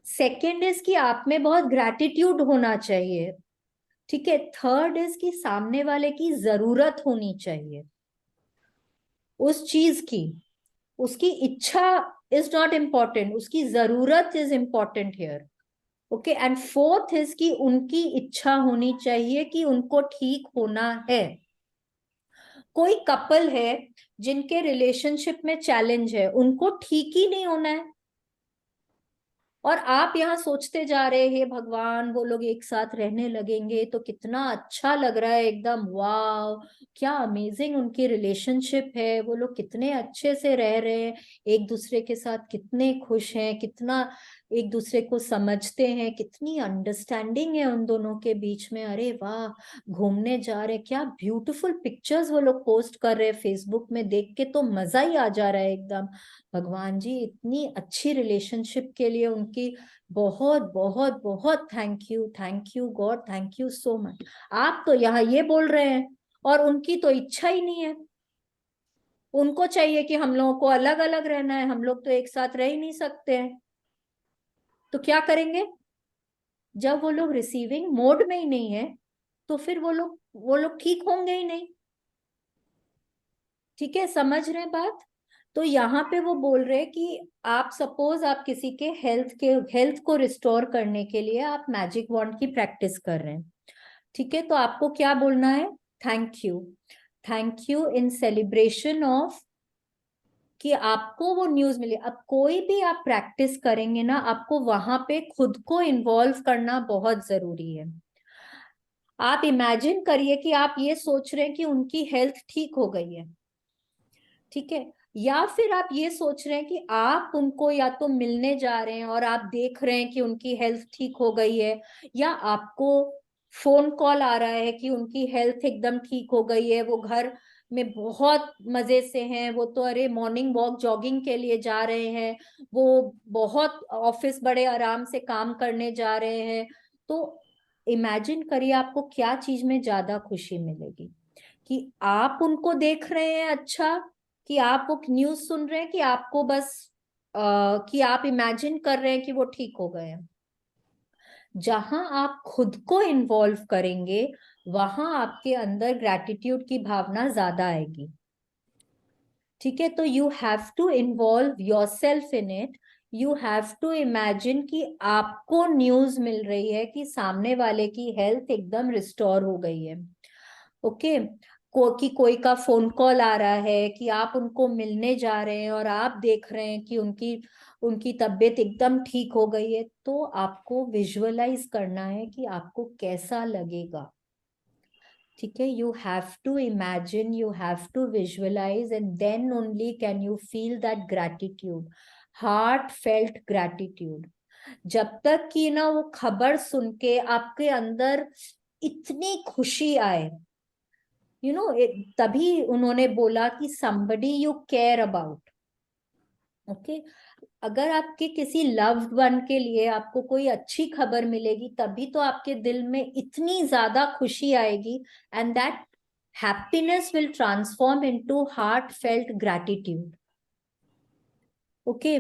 सेकेंड इज कि आप में बहुत ग्रैटिट्यूड होना चाहिए, ठीक है। थर्ड इज कि सामने वाले की जरूरत होनी चाहिए उस चीज की, उसकी इच्छा इज नॉट इम्पॉर्टेंट, उसकी जरूरत is important here. Okay, and fourth is कि उनकी इच्छा होनी चाहिए कि उनको ठीक होना है। कोई कपल है जिनके रिलेशनशिप में चैलेंज है, उनको ठीक ही नहीं होना है, और आप यहाँ सोचते जा रहे हैं भगवान वो लोग एक साथ रहने लगेंगे तो कितना अच्छा लग रहा है, एकदम वाव, क्या अमेजिंग उनकी रिलेशनशिप है, वो लोग कितने अच्छे से रह रहे हैं, एक दूसरे के साथ कितने खुश हैं, कितना एक दूसरे को समझते हैं, कितनी अंडरस्टैंडिंग है उन दोनों के बीच में, अरे वाह घूमने जा रहे, क्या ब्यूटीफुल पिक्चर्स वो लोग पोस्ट कर रहे हैं फेसबुक में, देख के तो मजा ही आ जा रहा है एकदम। भगवान जी इतनी अच्छी रिलेशनशिप के लिए उनकी बहुत बहुत बहुत thank you God, thank you so much. आप तो यहाँ ये बोल रहे हैं और उनकी तो इच्छा ही नहीं है, उनको चाहिए कि हम लोगों को अलग अलग रहना है, हम लोग तो एक साथ रह ही नहीं सकते हैं। तो क्या करेंगे? जब वो लोग रिसीविंग मोड में ही नहीं है तो फिर वो लोग ठीक होंगे ही नहीं। ठीक है, समझ रहे हैं बात? तो यहाँ पे वो बोल रहे हैं कि आप सपोज आप किसी के हेल्थ को रिस्टोर करने के लिए आप मैजिक वॉन्ड की प्रैक्टिस कर रहे हैं, ठीक है, तो आपको क्या बोलना है? Thank you in celebration of कि आपको वो न्यूज मिली। अब कोई भी आप प्रैक्टिस करेंगे ना, आपको वहां पे खुद को इन्वॉल्व करना बहुत जरूरी है। आप इमेजिन करिए कि आप ये सोच रहे हैं कि उनकी हेल्थ ठीक हो गई है, ठीक है, या फिर आप ये सोच रहे हैं कि आप उनको या तो मिलने जा रहे हैं और आप देख रहे हैं कि उनकी हेल्थ ठीक हो गई है, या आपको फोन कॉल आ रहा है कि उनकी हेल्थ एकदम ठीक हो गई है, वो घर में बहुत मजे से हैं, वो तो अरे मॉर्निंग वॉक जॉगिंग के लिए जा रहे हैं, वो बहुत ऑफिस बड़े आराम से काम करने जा रहे हैं। तो इमेजिन करिए आपको क्या चीज में ज्यादा खुशी मिलेगी, कि आप उनको देख रहे हैं अच्छा, कि आप वो न्यूज सुन रहे हैं, कि आपको बस कि आप इमेजिन कर रहे हैं कि वो ठीक हो गए हैं। जहां आप खुद को इन्वॉल्व करेंगे वहां आपके अंदर ग्रैटिट्यूड की भावना ज्यादा आएगी। ठीक है, तो you have to involve yourself in it. You have to imagine कि आपको न्यूज मिल रही है कि सामने वाले की हेल्थ एकदम रिस्टोर हो गई है। ओके, कि कोई का फोन कॉल आ रहा है कि आप उनको मिलने जा रहे हैं और आप देख रहे हैं कि उनकी उनकी तबीयत एकदम ठीक हो गई है, तो आपको विजुअलाइज करना है कि आपको कैसा लगेगा। ठीक है, you have to imagine, you have to visualise, and then only can you feel that gratitude, heartfelt gratitude. जब तक कि ना वो खबर सुन के आपके अंदर इतनी खुशी आए, यू नो, तभी उन्होंने बोला कि somebody you care about। Okay, अगर आपके किसी लव्ड वन के लिए आपको कोई अच्छी खबर मिलेगी, तभी तो आपके दिल में इतनी ज्यादा खुशी आएगी, and that happiness will transform into heart felt gratitude. Okay,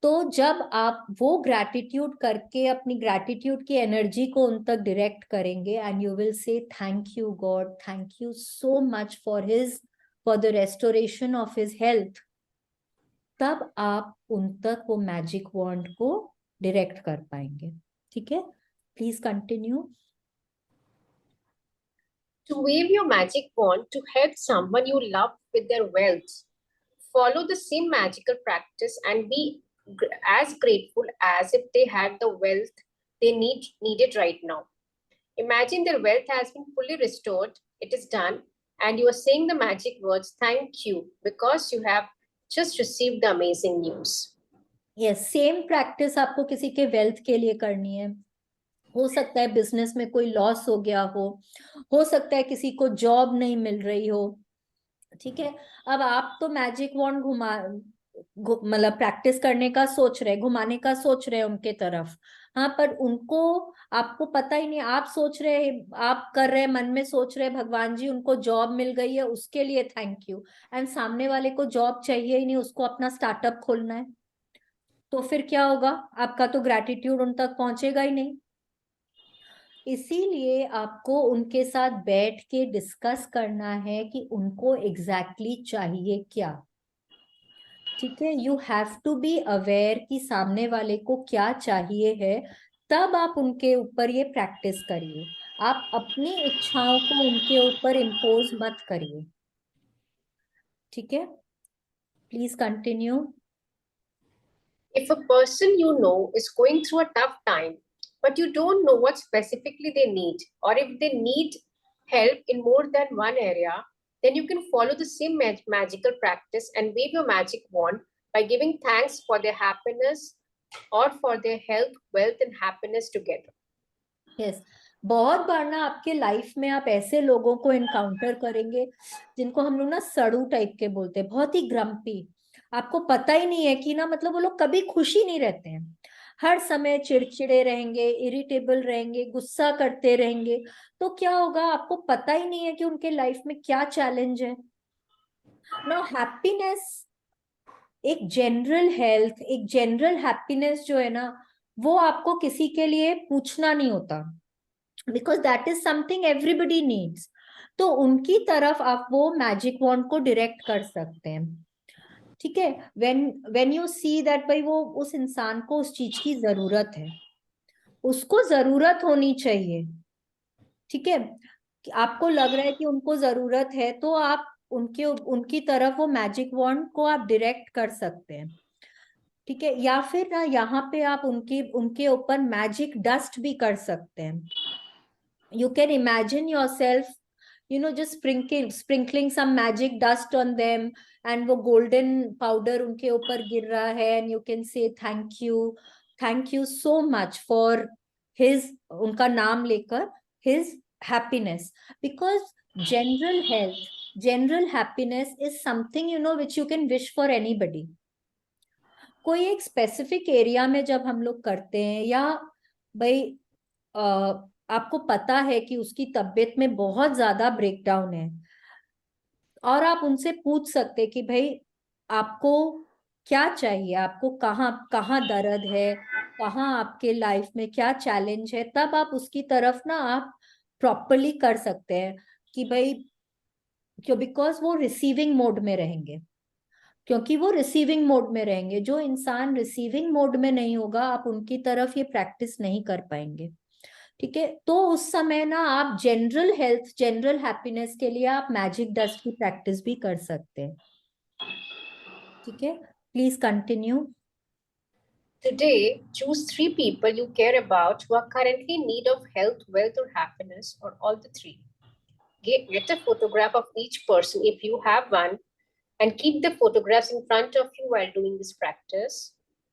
तो जब आप वो ग्रैटिट्यूड करके अपनी ग्रैटिट्यूड की एनर्जी को उन तक डायरेक्ट करेंगे, and you will say thank you God, thank you so much for the restoration of his health, तब आप उन तक वो मैजिक वॉन्ड को डायरेक्ट कर पाएंगे। ठीक है, please continue. To wave your magic wand to help someone you love with their wealth. Follow the same magical practice and be as grateful as if they had the wealth they needed right now. Imagine their wealth has been fully restored. It is done. And you are saying the magic words, thank you, because you have just received the amazing news. Yes, same practice आपको किसी के wealth के लिए करनी है। हो सकता है बिजनेस में कोई लॉस हो गया हो सकता है किसी को जॉब नहीं मिल रही हो। ठीक है, अब आप तो मैजिक वॉन्ड मतलब प्रैक्टिस करने का सोच रहे, घुमाने का सोच रहे उनके तरफ। हाँ, पर उनको, आपको पता ही नहीं, आप सोच रहे, आप कर रहे, मन में सोच रहे भगवान जी उनको जॉब मिल गई है उसके लिए थैंक यू, एंड सामने वाले को जॉब चाहिए ही नहीं, उसको अपना स्टार्टअप खोलना है। तो फिर क्या होगा, आपका तो ग्रैटिट्यूड उन तक पहुंचेगा ही नहीं। इसीलिए आपको उनके साथ बैठ के डिस्कस करना है कि उनको एग्जैक्टली चाहिए क्या। ठीक है, you have to be aware कि सामने वाले को क्या चाहिए है, तब आप उनके ऊपर ये प्रैक्टिस करिए। आप अपनी इच्छाओं को उनके ऊपर इम्पोज मत करिए। ठीक है, please continue. If a person you know is going through a tough time, but you don't know what specifically they need, or if they need help in more than one area, then you can follow the same magical practice and wave your magic wand by giving thanks for their happiness or for their health, wealth, and happiness together. Yes, बहुत बार ना आपके life में आप ऐसे लोगों को encounter करेंगे जिनको हम लोग ना सड़ू टाइप के बोलते हैं, बहुत ही ग्रम्पी। आपको पता ही नहीं है कि ना, मतलब वो लोग कभी खुशी नहीं रहते हैं, हर समय चिड़चिड़े रहेंगे, इरिटेबल रहेंगे, गुस्सा करते रहेंगे। तो क्या होगा, आपको पता ही नहीं है कि उनके लाइफ में क्या चैलेंज है। ना हैप्पीनेस, एक जनरल हेल्थ, एक जनरल हैप्पीनेस जो है ना, वो आपको किसी के लिए पूछना नहीं होता, because that is something everybody needs. तो उनकी तरफ आप वो मैजिक वॉन्ड को डायरेक्ट कर सकते हैं। ठीक है, व्हेन यू सी दैट भाई वो, उस इंसान को उस चीज की जरूरत है, उसको जरूरत होनी चाहिए। ठीक है, कि आपको लग रहा है कि उनको जरूरत है, तो आप उनकी तरफ वो मैजिक वॉन्ड को आप डायरेक्ट कर सकते हैं। ठीक है, या फिर ना यहाँ पे आप उनके ऊपर मैजिक डस्ट भी कर सकते हैं। You can imagine yourself, just sprinkling some magic dust on them, and वो golden powder उनके ऊपर गिर रहा है, and you can say thank you so much for his, उनका नाम लेकर, his happiness, because general health, general happiness is something which you can wish for anybody. कोई एक स्पेसिफिक एरिया में जब हम लोग करते हैं, या भाई आपको पता है कि उसकी तबीयत में बहुत ज्यादा ब्रेकडाउन है, और आप उनसे पूछ सकते कि भाई आपको क्या चाहिए, आपको कहाँ कहाँ दर्द है, कहाँ आपके लाइफ में क्या चैलेंज है, तब आप उसकी तरफ ना आप प्रॉपरली कर सकते हैं कि भाई क्यों, बिकॉज वो रिसीविंग मोड में रहेंगे, क्योंकि वो रिसीविंग मोड में रहेंगे। जो इंसान रिसीविंग मोड में नहीं होगा, आप उनकी तरफ ये प्रैक्टिस नहीं कर पाएंगे। ठीक है, तो उस समय ना आप जनरल हेल्थ, जनरल हैप्पीनेस के लिए आप मैजिक डस्ट की प्रैक्टिस भी कर सकते हैं। ठीक है, please continue. Today, choose 3 people you care about who are currently in need of health, wealth, or happiness, or all the three. Get a photograph of each person if you have one, and keep the photographs in front of you while doing this practice.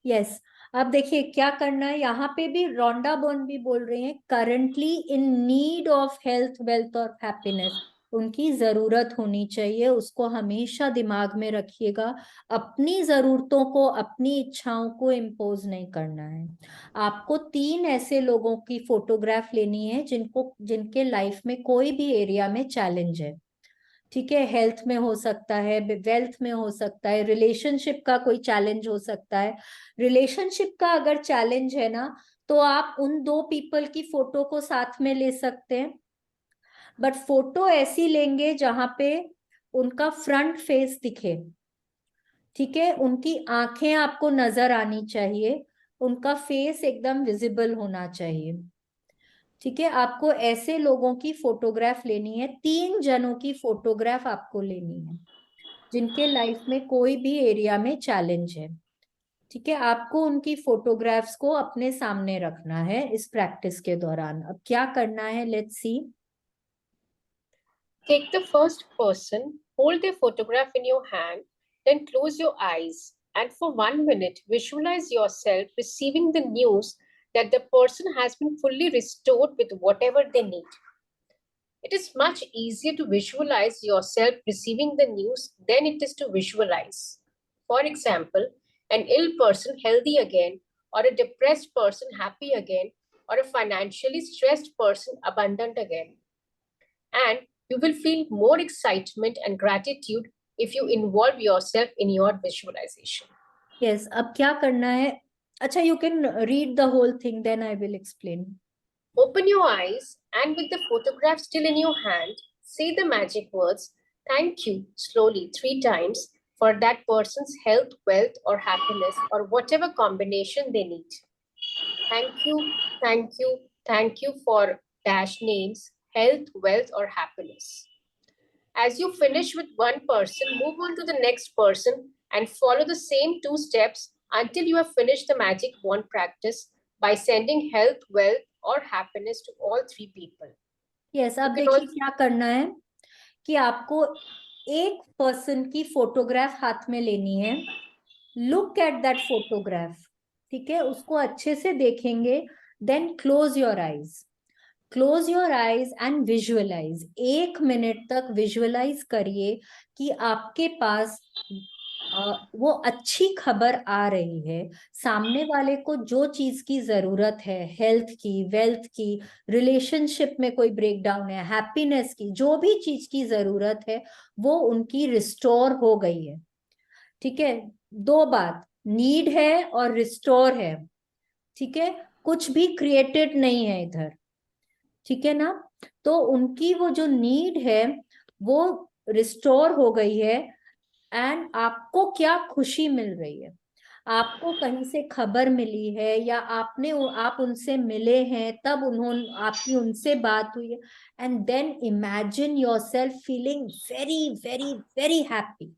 Yes, अब देखिए क्या करना है। यहाँ पे भी Rhonda Byrne भी बोल रहे हैं currently in need of health, wealth और हैप्पीनेस, उनकी जरूरत होनी चाहिए, उसको हमेशा दिमाग में रखिएगा। अपनी जरूरतों को, अपनी इच्छाओं को इम्पोज नहीं करना है। आपको 3 ऐसे लोगों की फोटोग्राफ लेनी है जिनके लाइफ में कोई भी एरिया में चैलेंज है। ठीक है, हेल्थ में हो सकता है, वेल्थ में हो सकता है, रिलेशनशिप का कोई चैलेंज हो सकता है। रिलेशनशिप का अगर चैलेंज है ना, तो आप उन 2 पीपल की फोटो को साथ में ले सकते हैं, बट फोटो ऐसी लेंगे जहां पे उनका फ्रंट फेस दिखे। ठीक है, उनकी आंखें आपको नजर आनी चाहिए, उनका फेस एकदम विजिबल होना चाहिए। ठीक है, आपको ऐसे लोगों की फोटोग्राफ लेनी है, 3 जनों की फोटोग्राफ आपको लेनी है जिनके लाइफ में कोई भी एरिया में चैलेंज है। ठीक है, आपको उनकी फोटोग्राफ्स को अपने सामने रखना है इस प्रैक्टिस के दौरान। अब क्या करना है, let's see. Take the first person, hold their photograph in your hand, then close your eyes, and for 1 minute, visualize yourself receiving the news that the person has been fully restored with whatever they need. It is much easier to visualize yourself receiving the news than it is to visualize. For example, an ill person healthy again, or a depressed person happy again, or a financially stressed person abundant again. And you will feel more excitement and gratitude if you involve yourself in your visualization. Yes, अब क्या करना है? अच्छा, you can read the whole thing, then I will explain. Open your eyes and with the photograph still in your hand, say the magic words, thank you, slowly 3 times for that person's health, wealth, or happiness, or whatever combination they need. Thank you, thank you, thank you for dash names, health, wealth, or happiness. As you finish with one person, move on to the next person and follow the same 2 steps until you have finished the magic wand practice by sending health, wealth, or happiness to all 3 people. Yes, अब देखिए क्या करना है कि आपको एक person की photograph हाथ में लेनी है। Look at that photograph. ठीक है, उसको अच्छे से देखेंगे, then close your eyes. Close your eyes and visualise. 1 minute तक विजुअलाइज करिए कि आपके पास वो अच्छी खबर आ रही है। सामने वाले को जो चीज की जरूरत है, हेल्थ की, वेल्थ की, रिलेशनशिप में कोई ब्रेकडाउन है, हैप्पीनेस की, जो भी चीज की जरूरत है वो उनकी रिस्टोर हो गई है। ठीक है, 2 बात, नीड है और रिस्टोर है। ठीक है, कुछ भी क्रिएटेड नहीं है इधर। ठीक है ना, तो उनकी वो जो नीड है वो रिस्टोर हो गई है। एंड आपको क्या खुशी मिल रही है? आपको कहीं से खबर मिली है या आप उनसे मिले हैं, तब उन्होंने आपकी उनसे बात हुई है, and then imagine yourself feeling very very very happy,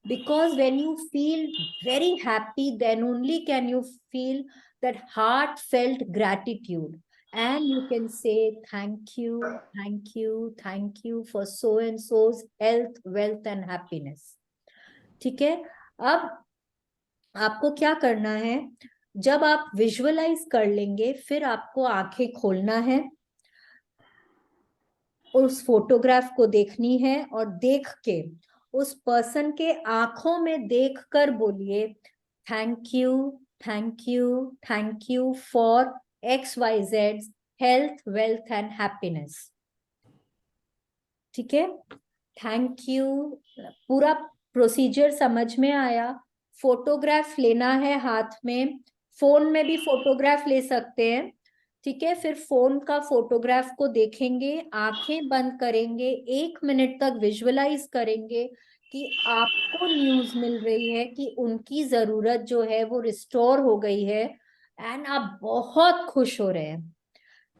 because when you feel very happy, then only can you feel that heartfelt gratitude, and you can say thank you, thank you, thank you for so and so's health, wealth and happiness. ठीक है, अब आपको क्या करना है, जब आप visualise कर लेंगे फिर आपको आंखें खोलना है, उस फोटोग्राफ को देखनी है और देख के उस पर्सन के आंखों में देखकर बोलिए thank you, thank you, thank you for XYZ health, wealth and happiness. ठीक है, थैंक यू। पूरा प्रोसीजर समझ में आया? फोटोग्राफ लेना है हाथ में, फोन में भी फोटोग्राफ ले सकते हैं। ठीक है, फिर फोन का फोटोग्राफ को देखेंगे, आंखें बंद करेंगे, 1 मिनट तक विजुअलाइज करेंगे कि आपको न्यूज मिल रही है कि उनकी जरूरत जो है वो रिस्टोर हो गई है, एंड आप बहुत खुश हो रहे हैं,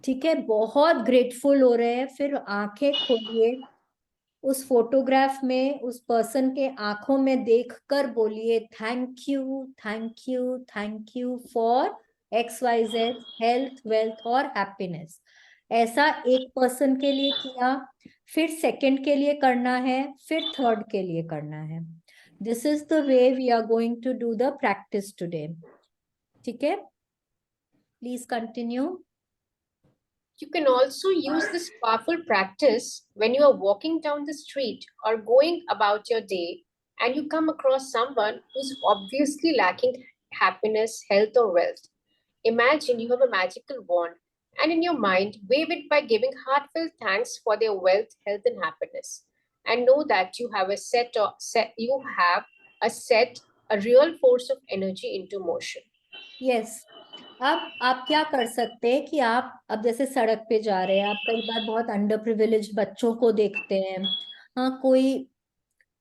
ठीक है, बहुत ग्रेटफुल हो रहे हैं। फिर आंखें खोलिए, उस फोटोग्राफ में उस पर्सन के आंखों में देखकर बोलिए thank you, thank you, thank you for XYZ health, wealth और हैप्पीनेस। ऐसा एक पर्सन के लिए किया, फिर सेकंड के लिए करना है, फिर थर्ड के लिए करना है। This is the way we are going to do the practice today. ठीक है, please continue. You can also use this powerful practice when you are walking down the street or going about your day and you come across someone who's obviously lacking happiness, health, or wealth. Imagine you have a magical wand and in your mind wave it by giving heartfelt thanks for their wealth, health, and happiness. And know that you have a real force of energy into motion. Yes, अब आप क्या कर सकते हैं कि आप अब जैसे सड़क पे जा रहे हैं, आप कई बार बहुत अंडर प्रिविलेज बच्चों को देखते हैं, हाँ, कोई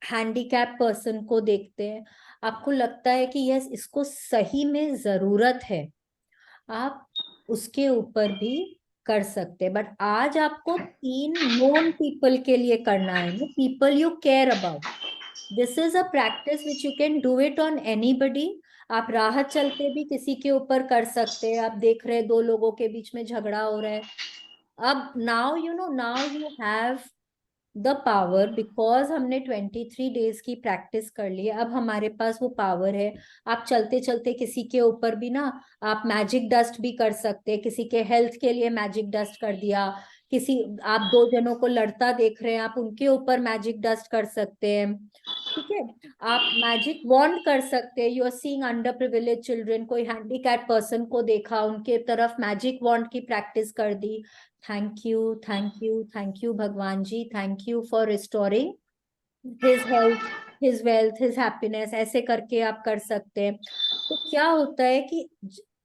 हैंडीकैप पर्सन को देखते हैं, आपको लगता है कि यस इसको सही में जरूरत है, आप उसके ऊपर भी कर सकते हैं। बट आज आपको 3 नोन पीपल के लिए करना है, people you care about. This is a practice which you can do it on anybody. आप राह चलते भी किसी के ऊपर कर सकते हैं, आप देख रहे हैं 2 लोगों के बीच में झगड़ा हो रहा है, अब now you have the power, because हमने 23 डेज की प्रैक्टिस कर ली है, अब हमारे पास वो पावर है। आप चलते चलते किसी के ऊपर भी ना आप मैजिक डस्ट भी कर सकते हैं, किसी के हेल्थ के लिए मैजिक डस्ट कर दिया, किसी आप 2 जनों को लड़ता देख रहे हैं, आप उनके ऊपर मैजिक डस्ट कर सकते हैं, ठीक है। आप मैजिक वॉन्ड कर सकते हैं, you are seeing under privilege children, कोई हैंडीकैप पर्सन को देखा, उनके तरफ मैजिक वॉन्ड की प्रैक्टिस कर दी, thank you, thank you, thank you Bhagwan ji, thank you for restoring his health, his wealth, his happiness, ऐसे करके आप कर सकते हैं। तो क्या होता है कि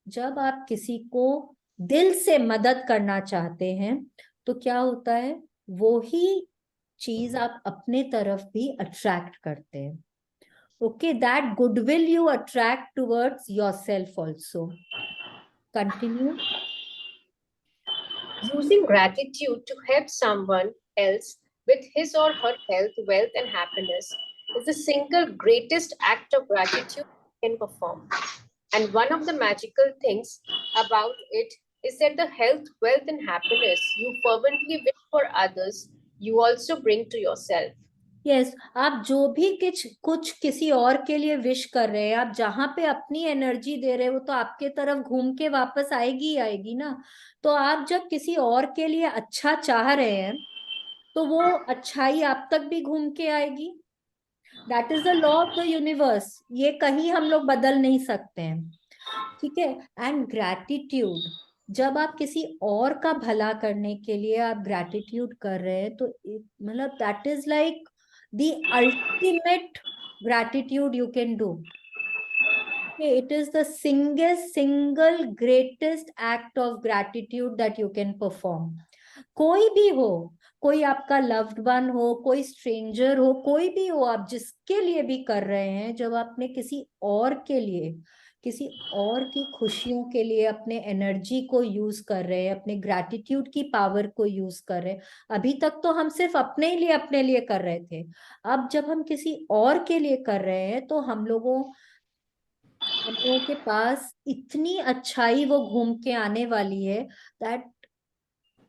जब आप किसी को दिल से मदद करना चाहते हैं तो क्या होता है, वो ही चीज आप अपने तरफ भी अट्रैक्ट करते हैं। Okay, that goodwill you attract towards yourself also. Continue. Using gratitude to help someone else with his or her health, wealth, and happiness is the single greatest act of gratitude you can perform. And one of the magical things about it is that the health, wealth, and happiness you fervently wish for others, you also bring to yourself. Yes, आप जो भी कुछ किसी और के लिए wish कर रहे हैं, आप जहां पे अपनी एनर्जी दे रहे हैं वो तो आपके तरफ घूम के वापस आएगी ही आएगी ना। तो आप जब किसी और के लिए अच्छा चाह रहे हैं तो वो अच्छाई आप तक भी घूम के आएगी। That is the law of the universe, ये कहीं हम लोग बदल नहीं सकते हैं, ठीक है। एंड ग्रैटिट्यूड, जब आप किसी और का भला करने के लिए आप ग्रैटिट्यूड कर रहे हैं तो मतलब that is like the ultimate gratitude you can do. It is the single greatest act of gratitude that you can perform. कोई भी हो, कोई आपका लव्ड वन हो, कोई स्ट्रेंजर हो, कोई भी हो, आप जिसके लिए भी कर रहे हैं, जब आपने किसी और के लिए, किसी और की खुशियों के लिए अपने एनर्जी को यूज कर रहे हैं, अपने ग्रैटिट्यूड की पावर को यूज कर रहे हैं। अभी तक तो हम सिर्फ अपने लिए कर रहे थे, अब जब हम किसी और के लिए कर रहे हैं तो हम लोगों के पास इतनी अच्छाई वो घूम के आने वाली है, that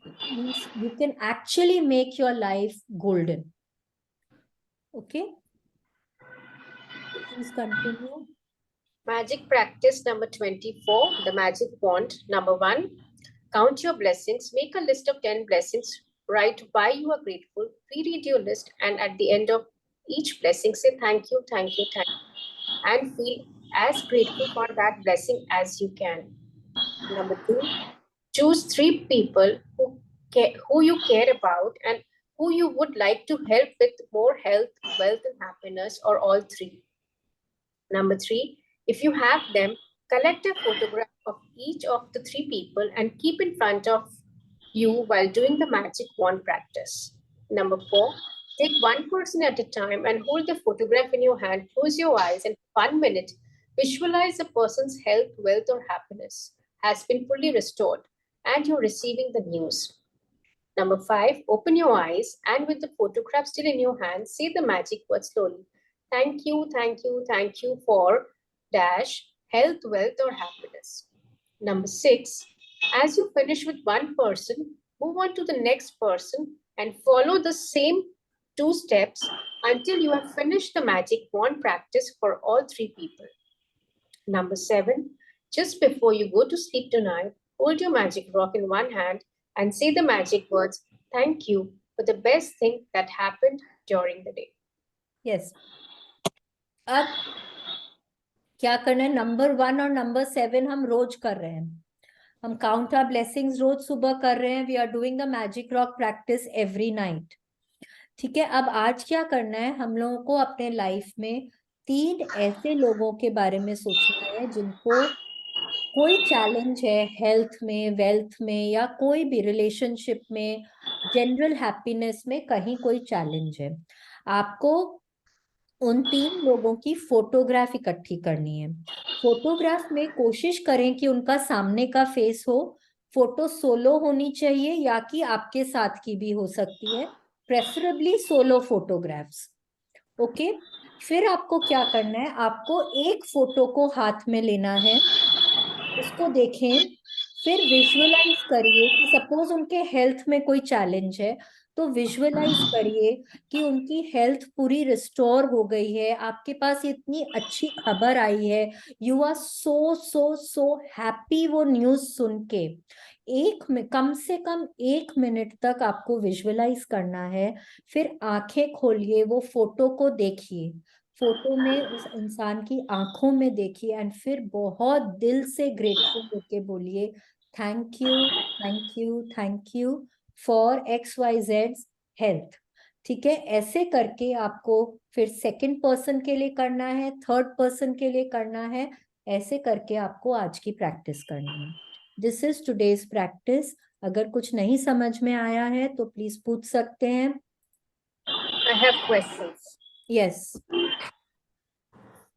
means you can actually make your life golden. Okay, please continue. Magic practice number 24, the magic wand. Number 1, count your blessings. Make a list of 10 blessings. Write why you are grateful. Reread your list, and at the end of each blessing, say thank you, thank you, thank you, and feel as grateful for that blessing as you can. Number 2, choose 3 people who you care about and who you would like to help with more health, wealth, and happiness, or all 3. Number 3, if you have them, Collect a photograph of each of the 3 people and keep in front of you while doing the magic wand practice. Number 4, take one person at a time and hold the photograph in your hand. Close your eyes and for 1 minute, visualize the person's health, wealth, or happiness has been fully restored and you're receiving the news. Number 5, open your eyes and with the photograph still in your hand, say the magic word slowly. Thank you, thank you, thank you for dash health, wealth, or happiness. Number 6, as you finish with one person, move on to the next person and follow the same 2 steps until you have finished the magic wand practice for all 3 people. Number 7, just before you go to sleep tonight, hold your magic rock in one hand and say the magic words, thank you for the best thing that happened during the day. Yes. अब क्या करना है, number 1 और number 7 हम रोज कर रहे हैं. हम काउंट आवर ब्लेसिंग्स रोज सुबह कर रहे हैं. We are doing the magic rock practice every night. ठीक है. अब आज क्या करना है, हम लोगों को अपने लाइफ में 3 ऐसे लोगों के बारे में सोचना है जिनको कोई चैलेंज है हेल्थ में, वेल्थ में, या कोई भी रिलेशनशिप में, जनरल हैप्पीनेस में कहीं कोई चैलेंज है. आपको उन 3 लोगों की फोटोग्राफ इकट्ठी करनी है. फोटोग्राफ में कोशिश करें कि उनका सामने का फेस हो. फोटो सोलो होनी चाहिए या कि आपके साथ की भी हो सकती है, प्रेफरेबली सोलो फोटोग्राफ्स. ओके. फिर आपको क्या करना है, आपको एक फोटो को हाथ में लेना है, उसको देखें, फिर विजुअलाइज करिए कि सपोज उनके हेल्थ में कोई चैलेंज है तो विजुअलाइज करिए कि उनकी हेल्थ पूरी रिस्टोर हो गई है, आपके पास इतनी अच्छी खबर आई है, you are so so so happy वो न्यूज सुन के. कम से कम 1 मिनट तक आपको विजुअलाइज करना है. फिर आंखें खोलिए, वो फोटो को देखिए, फोटो में उस इंसान की आंखों में देखिए एंड फिर बहुत दिल से ग्रेटफुल होके बोलिए thank you, thank you, thank you for XYZ health. ठीक है. ऐसे करके आपको फिर सेकंड पर्सन के लिए करना है, थर्ड पर्सन के लिए करना है. ऐसे करके आपको आज की प्रैक्टिस करनी है. This is today's practice. अगर कुछ नहीं समझ में आया है तो प्लीज पूछ सकते हैं. I have questions. Yes.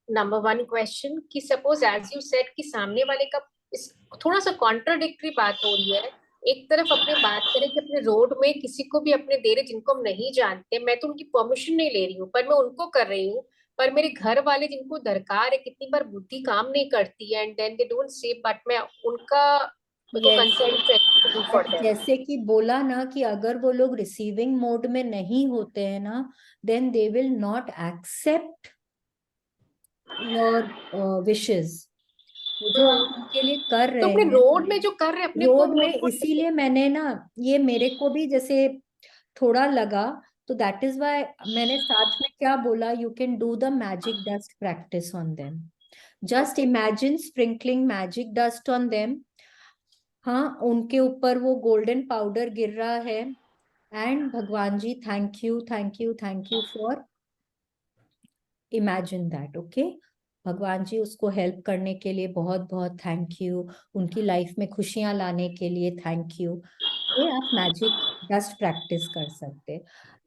Number 1 question कि suppose as you said कि सामने वाले का इस थोड़ा सा कॉन्ट्राडिक्टरी बात हो रही है. एक तरफ अपने बात करें कि अपने रोड में किसी को भी अपने दे रहे जिनको हम नहीं जानते, मैं तो उनकी परमिशन नहीं ले रही हूँ पर मैं उनको कर रही हूँ. पर मेरे घर वाले जिनको दरकार है, कितनी बार बुद्धि काम नहीं करती है and then they don't say, but मैं उनका कंसेंट चाहिए फॉर देम. जैसे कि बोला ना कि अगर वो लोग रिसीविंग मोड में नहीं होते हैं ना, then they will not accept your wishes. जो आप उनके लिए कर तो रहे अपने हैं रोड में जो कर रहे हैं अपने को रोड में, इसीलिए मैंने ना ये मेरे को भी जैसे थोड़ा लगा, तो दैट इज वाई मैंने साथ में क्या बोला, you can do the magic dust practice on them. Just imagine sprinkling magic dust on them. हाँ, उनके ऊपर वो गोल्डन पाउडर गिर रहा है and Bhagwan ji thank you, thank you, thank you for, imagine that. Okay. Bhagwan ji उसको हेल्प करने के लिए बहुत बहुत थैंक यू, उनकी लाइफ में खुशियां लाने के लिए थैंक यू. ये आप मैजिक डस्ट प्रैक्टिस कर सकते.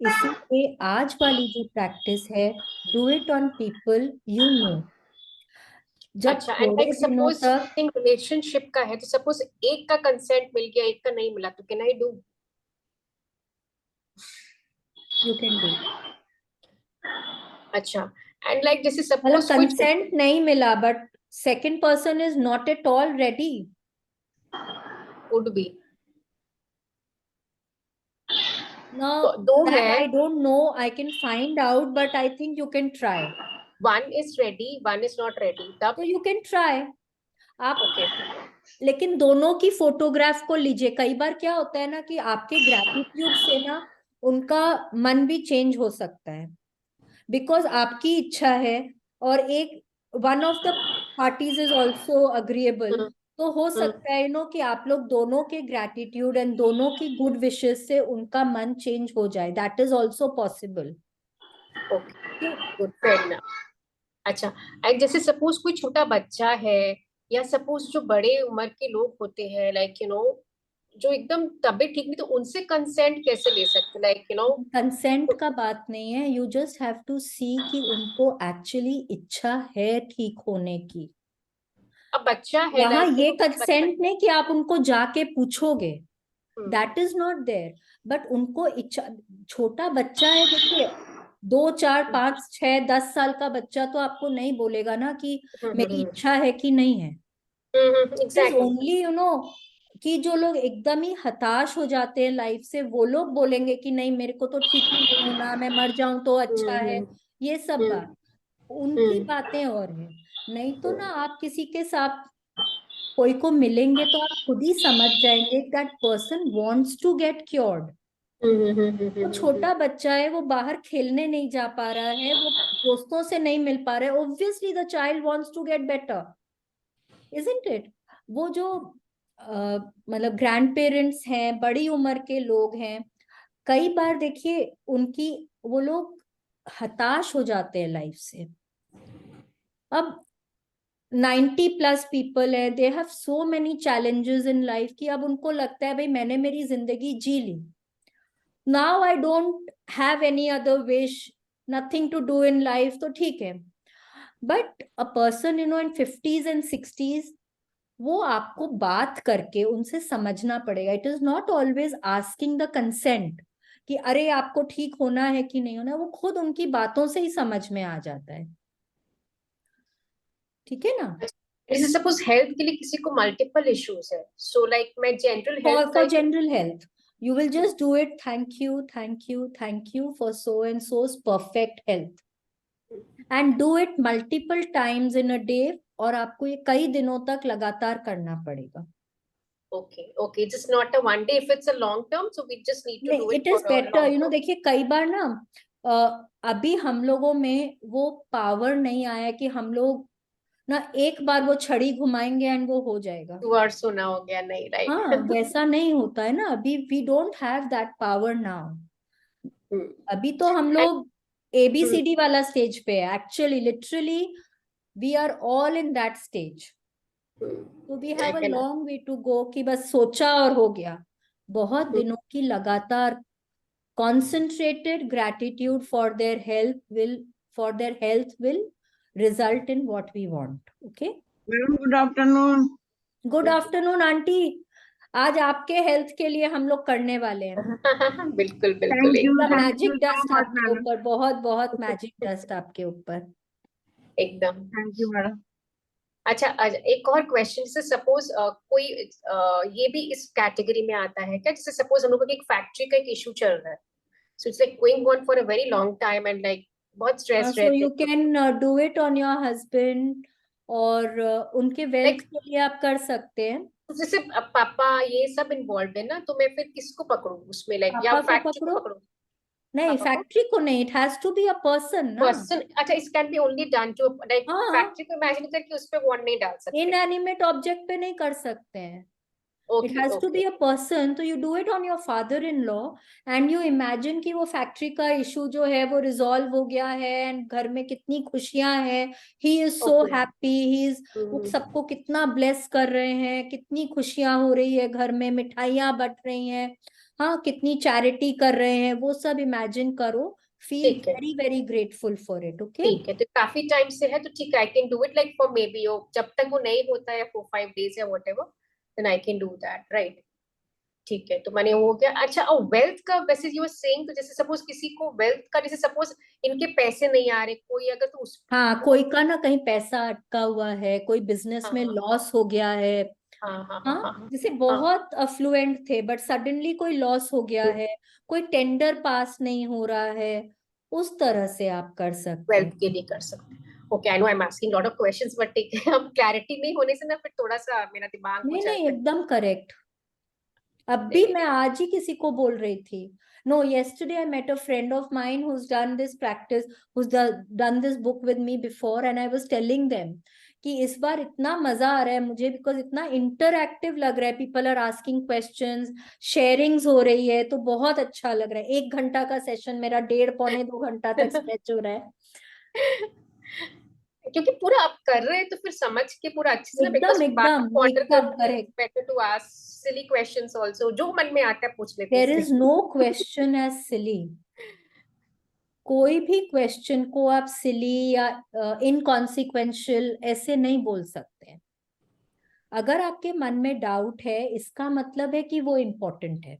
इसीलिए आज वाली जो प्रैक्टिस है, do it on people you know. जब अच्छा. एंड थोड़े लाइक दिनों सपोज तक थिंग रिलेशनशिप का है तो सपोज एक का कंसेंट मिल गया एक का नहीं मिला तो can I do? You can do. अच्छा. एंड लाइक जैसे मतलब सपोज कोई कंसेंट नहीं मिला but second person is not at all ready. Would be Now दो that है, I don't know, I can find out, but I think you can try. One is ready one is not ready, तब तो you can try. आप okay. लेकिन दोनों की photograph को लीजिए. कई बार क्या होता है ना कि आपके ग्रैटिट्यूड से ना उनका मन भी चेंज हो सकता है, बिकॉज आपकी इच्छा है और एक one of the parties is also agreeable. तो हो सकता है कि आप लोग दोनों के ग्रैटिट्यूड एंड दोनों की गुड विशेस से उनका मन चेंज हो जाए. That is also possible. Okay, good, fair enough. अच्छा. एंड जैसे सपोज कोई छोटा बच्चा है या सपोज जो बड़े उम्र के लोग होते हैं, लाइक जो एकदम तबीयत ठीक नहीं, तो उनसे कंसेंट कैसे ले सकते, लाइक कंसेंट का बात नहीं है, यू जस्ट हैव टू सी कि उनको एक्चुअली इच्छा है ठीक होने की। अब बच्चा है, यहाँ लाइक ये बच्चा। कंसेंट नहीं कि आप उनको जाके पूछोगे, hmm, that is not there, but उनको इच्छा, छोटा बच्चा है, देखिए 2 4 5 6 10 साल का बच्चा तो आपको नहीं बोलेगा ना कि मेरी इच्छा है कि नहीं है। Is exactly. ओनली कि जो लोग एकदम ही हताश हो जाते हैं लाइफ से, वो लोग बोलेंगे कि नहीं मेरे को तो ठीक ही नहीं होना, मैं मर जाऊं तो अच्छा है, ये सब बात उनकी बातें और है। नहीं तो ना आप किसी के साथ कोई को मिलेंगे तो आप खुद ही समझ जाएंगे that person wants to get cured. वो छोटा बच्चा है, वो बाहर खेलने नहीं जा पा रहा है, वो दोस्तों से नहीं मिल पा रहा है, obviously the child wants to get better, isn't it. वो जो मतलब ग्रैंड पेरेंट्स हैं, बड़ी उम्र के लोग हैं, कई बार देखिए उनकी, वो लोग हताश हो जाते हैं लाइफ से। अब 90+ पीपल है, they have so many challenges in life कि अब उनको लगता है भाई मैंने मेरी जिंदगी जी ली, now I don't have any other wish, nothing to do in life, तो ठीक है। But a person in 50s and 60s, वो आपको बात करके उनसे समझना पड़ेगा। It is not always asking the consent कि अरे आपको ठीक होना है कि नहीं होना, वो खुद उनकी बातों से ही समझ में आ जाता है। ठीक है ना? जैसे सपोज हेल्थ के लिए किसी को मल्टीपल इश्यूज है, सो लाइक मैं general health For general health, you will just do it. Thank you, thank you, thank you for so and so's perfect health, and do it multiple times in a day. और आपको ये कई दिनों तक लगातार करना पड़ेगा। okay, just not a one day. If it's a long term, so we just need to do it it for is a better, long term. देखिए कई बार ना अभी हम लोगों में वो पावर नहीं आया कि हम लोग ना एक बार वो छड़ी घुमाएंगे एंड वो हो जाएगा। वर्ड सुना हो गया, नहीं, हाँ, राइट? वैसा नहीं होता है ना, अभी we don't have that power now. अभी तो हम लोग ABCD वाला स्टेज पे है, actually literally we are all in that stage. तो we have a long way to go कि बस सोचा और हो गया। बहुत दिनों की लगातार concentrated gratitude for their health will result in what we want. Okay, madam good afternoon. Good afternoon aunty. आज आपके हेल्थ के लिए हम लोग करने वाले हैं बिल्कुल बिल्कुल, थैंक यू पूरा एकदम सो मैजिक डस्ट मच आपके मैडम। ऊपर, बहुत बहुत मैजिक डस्ट आपके ऊपर। एकदम। Thank you madam. अच्छा, एक और क्वेश्चन से सपोज कोई ये भी इस कैटेगरी में आता है क्या, जैसे सपोज हम लोगों की एक फैक्ट्री का एक इशू चल रहा है, so it's like going on for a very long time and like बहुत स्ट्रेस सो रहते यू हैं, can do it on your husband, और उनके वेल्थ लाइक के लिए आप कर सकते हैं। जैसे पापा ये सब इन्वॉल्व है ना, तो मैं फिर किसको पकड़ूं उसमें, लाइक या पापा को फैक्ट्री को पकड़ो, पकड़ूं? नहीं पापा को फैक्ट्री को नहीं, it has to be a person ना। पर्सन, अच्छा, इस can be only done to, like हाँ, फैक्ट्री को इमेजिन करके उस पे वॉन्ट नहीं डाल सकते? इनएनिमेट ऑब्जेक्ट पे नहीं कर सकते हैं, it okay has to okay be a person. तो you do it on your father in law, and you imagine कि वो फैक्ट्री का इशू जो है वो रिजॉल्व हो गया है एंड घर में कितनी खुशियां हैं, he is so okay. Happy, he is, वो सबको कितना ब्लेस कर रहे हैं, कितनी खुशियां हो रही है घर में, मिठाइयां बट रही हैं, हाँ कितनी चैरिटी कर रहे हैं, वो सब इमेजिन करो, फील ठीक है, very very grateful for it. Okay, ठीक है, तो काफी टाइम से है, तो ठीक है, आई can do it like for may be, जब तक वो नहीं होता है 4 5 days या whatever, then I can do that, right? ठीक है, तो मैंने वो गया। अच्छा, और वेल्थ का वैसे यू आर सेइंग, तो जैसे सपोज किसी को वेल्थ का, जैसे सपोज इनके पैसे नहीं आ रहे कोई अगर, तो उस हाँ कोई का ना कहीं पैसा अटका हुआ है, कोई बिजनेस में हाँ लॉस हो गया है, हाँ हाँ हाँ हाँ हाँ जैसे हाँ, बहुत अफ्लुएंट थे बट सडनली कोई लॉस हो गया है, कोई टेंडर पास नहीं हो रहा है, उस तरह से आप कर सकते वेल्थ हैं। के लिए कर सकते हैं। Okay, I know I am asking lot of questions, but ठीक है, अब क्लैरिटी नहीं होने से ना फिर थोड़ा सा मेरा दिमाग हो नहीं नहीं, जाता है। एकदम करेक्ट। अब भी मैं आज ही किसी को बोल रही थी, no yesterday I met a friend of mine who's done this practice, done this book with me before, and I was telling them कि इस बार इतना मजा आ रहा है मुझे, बिकॉज इतना इंटरएक्टिव लग रहा है, people are asking questions, sharings हो रही है, तो बहुत अच्छा लग रहा है। 1 घंटा का सेशन मेरा 1.5 पौने 2 घंटा तक स्ट्रेच हो रहा है। क्योंकि पूरा आप कर रहे हैं तो फिर समझ के पूरा अच्छे से ना, बिकॉज एकदम बार एकदम पॉन्डर एकदम करोगे, correct. Better to ask silly questions also, जो मन में आता है पूछ लेते हैं देयर इज इसलिए। No question as silly. कोई भी क्वेश्चन को आप सिली या इनकॉन्सिक्वेंशियल ऐसे नहीं बोल सकते। अगर आपके मन में डाउट है इसका मतलब है कि वो इम्पोर्टेंट है।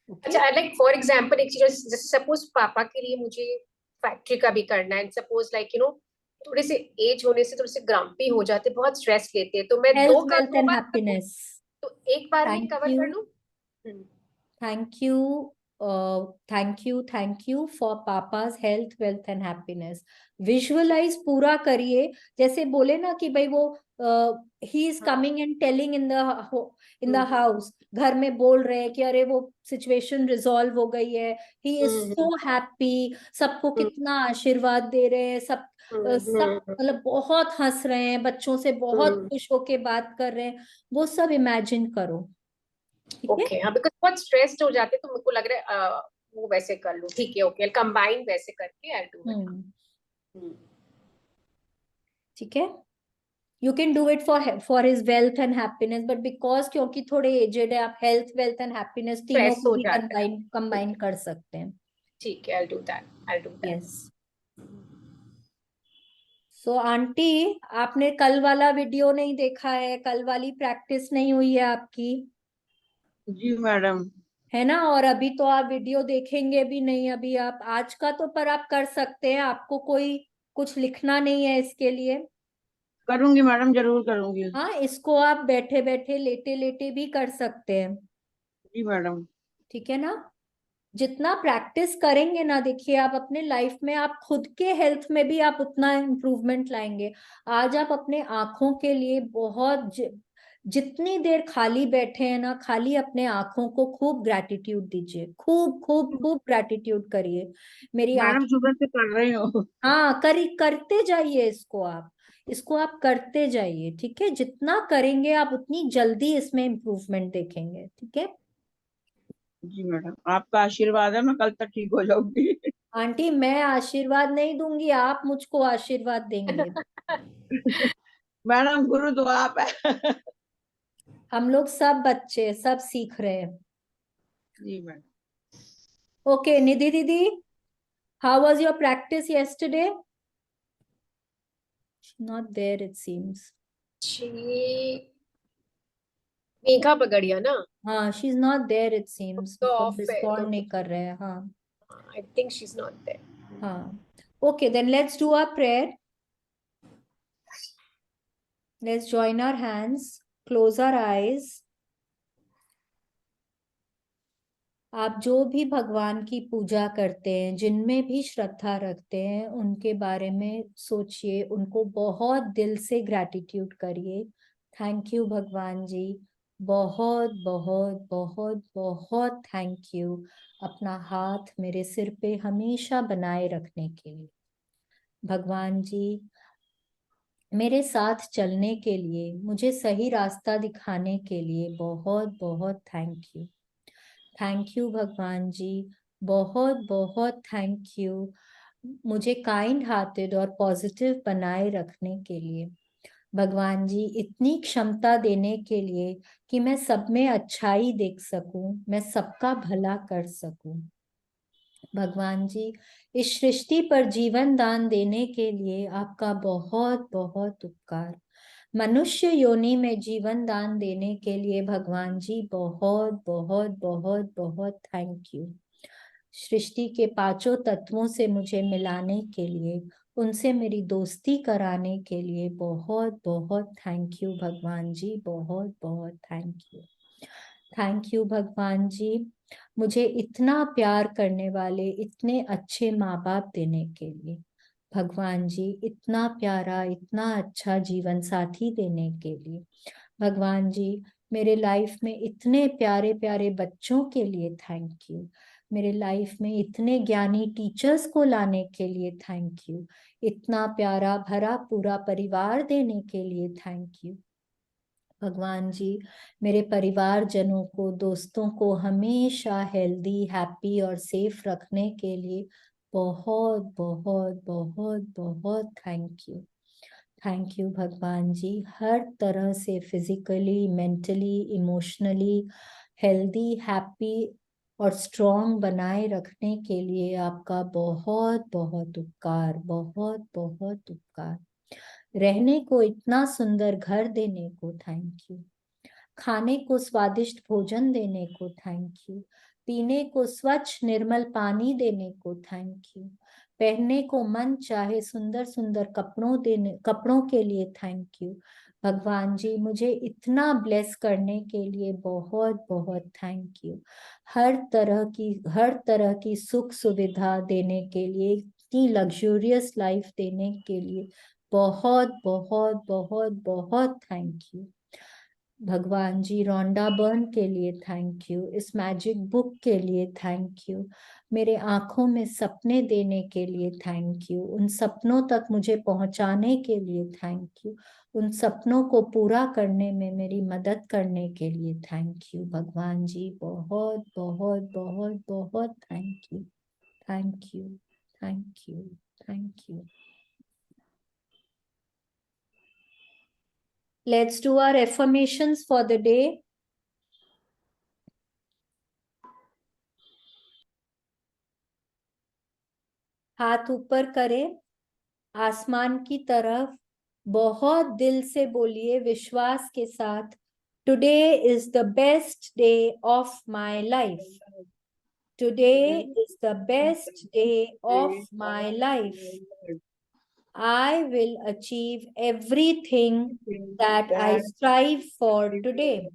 ओके। अच्छा, लाइक फॉर एग्जांपल एक चीज, जैसे सपोज पापा के लिए मुझे फैक्ट्री का भी करना है, सपोज लाइक थोड़े से एज होने से थोड़े से ग्राम्पी हो जाते, बहुत स्ट्रेस लेते हैं, तो मैं हेल्थ दो वेल्थ एंड बार करूं हैप्पीनेस। तो एक बार में थैंक कवर यू। कर लूं? Hmm, thank you. Thank you for papa's health wealth and happiness. Visualise पूरा करिए। जैसे बोले ना कि भाई वो ही इज हाँ, coming and telling in the hmm, house, घर में बोल रहे हैं कि अरे वो सिचुएशन रिजॉल्व हो गई है। He is hmm, so happy, सबको हम्म, कितना आशीर्वाद दे रहे हैं, सब सब हम्म, मतलब बहुत हंस रहे हैं, बच्चों से बहुत हम्म, खुश होके बात कर रहे हैं। वो सब इमेजिन करो। ठीक है। ओके, हाँ, बिकॉज बहुत स्ट्रेस्ड हो जाते तो मेरे को लग रहा है वो वैसे कर लूं, ठीक है, ओके, कंबाइन वैसे करके आई डू इट। हम्म। ठीक है। You can do it for his wealth and happiness, but because क्योंकि थोड़े एजेड है, आप हेल्थ वेल्थ एंड हैप्पीनेस तीनों स्ट्रेस को हो भी जाता है, कंबाइन कंबाइन कर सकते हैं। ठीक है, I do that, I do that. Yes. So aunty, आपने कल वाला वीडियो नहीं देखा है, कल वाली प्रैक्टिस नहीं हुई है आपकी, जी मैडम। है ना? और अभी तो आप वीडियो देखेंगे भी नहीं, अभी आप आज का तो पर आप कर सकते हैं, आपको कोई कुछ लिखना नहीं है इसके लिए। करूंगी मैडम, जरूर करूंगी। हाँ, इसको आप बैठे बैठे लेटे लेटे भी कर सकते हैं। जी मैडम। ठीक है ना? जितना प्रैक्टिस करेंगे ना, देखिए आप अपने लाइफ में, आप खुद के हेल्थ में भी आप उतना इम्प्रूवमेंट लाएंगे। आज आप अपने आंखों के लिए जितनी देर खाली बैठे हैं ना, खाली अपने आंखों को खूब ग्रैटिट्यूड दीजिए, खूब खूब खूब ग्रैटिट्यूड करिए। मेरी मैडम आंखें। सुबह से कर रही हूँ। हाँ, करते जाइए इसको आप करते जाइए। ठीक है, जितना करेंगे आप उतनी जल्दी इसमें इम्प्रूवमेंट देखेंगे। ठीक है जी मैडम, आपका आशीर्वाद है, मैं कल तक ठीक हो जाऊंगी। आंटी, मैं आशीर्वाद नहीं दूंगी, आप मुझको आशीर्वाद देंगे। मैडम गुरु तो आप है। हम लोग सब बच्चे सब सीख रहे हैं। जी मैडम। ओके निधि दीदी, how was your practice yesterday? Not there it seems. जी, मेघा पगड़िया ना? हाँ, she is not there it seems, तो मतलब ऑफ है तो, रिस्पॉन्ड नहीं कर रहे हैं। हाँ। I think she is not there. हाँ। Okay then let's do a prayer. Let's join our hands, close our eyes। आप जो भी भगवान की पूजा करते हैं, जिनमें भी श्रद्धा रखते हैं, उनके बारे में सोचिए, उनको बहुत दिल से ग्रैटिट्यूड करिए। थैंक यू भगवान जी, बहुत बहुत बहुत बहुत थैंक यू, अपना हाथ मेरे सिर पे हमेशा बनाए रखने के लिए। भगवान जी, मेरे साथ चलने के लिए, मुझे सही रास्ता दिखाने के लिए बहुत बहुत thank you. Thank you Bhagwan जी, बहुत बहुत थैंक यू, मुझे काइंड हार्टेड और पॉजिटिव बनाए रखने के लिए। भगवान जी, इतनी क्षमता देने के लिए कि मैं सब में अच्छाई देख सकूं, मैं सबका भला कर सकूं। भगवान जी, इस सृष्टि पर जीवन दान देने के लिए आपका बहुत बहुत उपकार। मनुष्य योनि में जीवन दान देने के लिए भगवान जी बहुत बहुत बहुत बहुत थैंक यू। सृष्टि के पांचों तत्वों से मुझे मिलाने के लिए, उनसे मेरी दोस्ती कराने के लिए बहुत बहुत थैंक यू भगवान जी, बहुत बहुत thank you. Thank you Bhagwan जी, मुझे इतना प्यार करने वाले इतने अच्छे माँ बाप देने के लिए। भगवान जी, इतना प्यारा इतना अच्छा जीवन साथी देने के लिए। भगवान जी, मेरे लाइफ में इतने प्यारे प्यारे बच्चों के लिए थैंक यू। मेरे लाइफ में इतने ज्ञानी टीचर्स को लाने के लिए थैंक यू। इतना प्यारा भरा पूरा परिवार देने के लिए थैंक यू। भगवान जी, मेरे परिवारजनों को, दोस्तों को हमेशा हेल्दी, हैप्पी और सेफ रखने के लिए बहुत बहुत बहुत बहुत थैंक यू भगवान जी, हर तरह से physically, mentally, emotionally healthy, happy और स्ट्रॉन्ग बनाए रखने के लिए आपका बहुत बहुत उपकार, बहुत बहुत उपकार। रहने को इतना सुंदर घर देने को थैंक यू, खाने को स्वादिष्ट भोजन देने को थैंक यू, पीने को स्वच्छ निर्मल पानी देने को थैंक यू, पहनने को मन चाहे सुंदर सुंदर कपड़ों के लिए थैंक यू। भगवान जी, मुझे इतना ब्लेस करने के लिए बहुत बहुत थैंक यू। हर तरह की सुख सुविधा देने के लिए, इतनी लग्जूरियस लाइफ देने के लिए बहुत बहुत बहुत बहुत thank you. Bhagwan ji, Rhonda Byrne के लिए थैंक यू, इस मैजिक बुक के लिए थैंक यू, मेरे आंखों में सपने देने के लिए थैंक यू, उन सपनों तक मुझे पहुंचाने के लिए थैंक यू, उन सपनों को पूरा करने में मेरी मदद करने के लिए थैंक यू। भगवान जी, बहुत बहुत बहुत बहुत thank you, thank you, thank you, thank you. Let's do our affirmations for the day. हाथ ऊपर करें आसमान की तरफ, बहुत दिल से बोलिए विश्वास के साथ, today is the best day of my life, today is the best day of my life, I will achieve everything that I strive for today.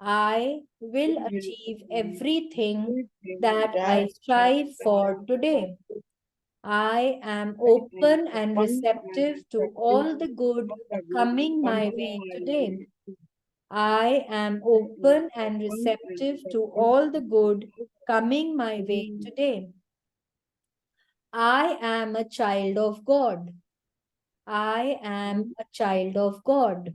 I will achieve everything that I strive for today. I am open and receptive to all the good coming my way today. I am open and receptive to all the good coming my way today. I am a child of God. I am a child of God.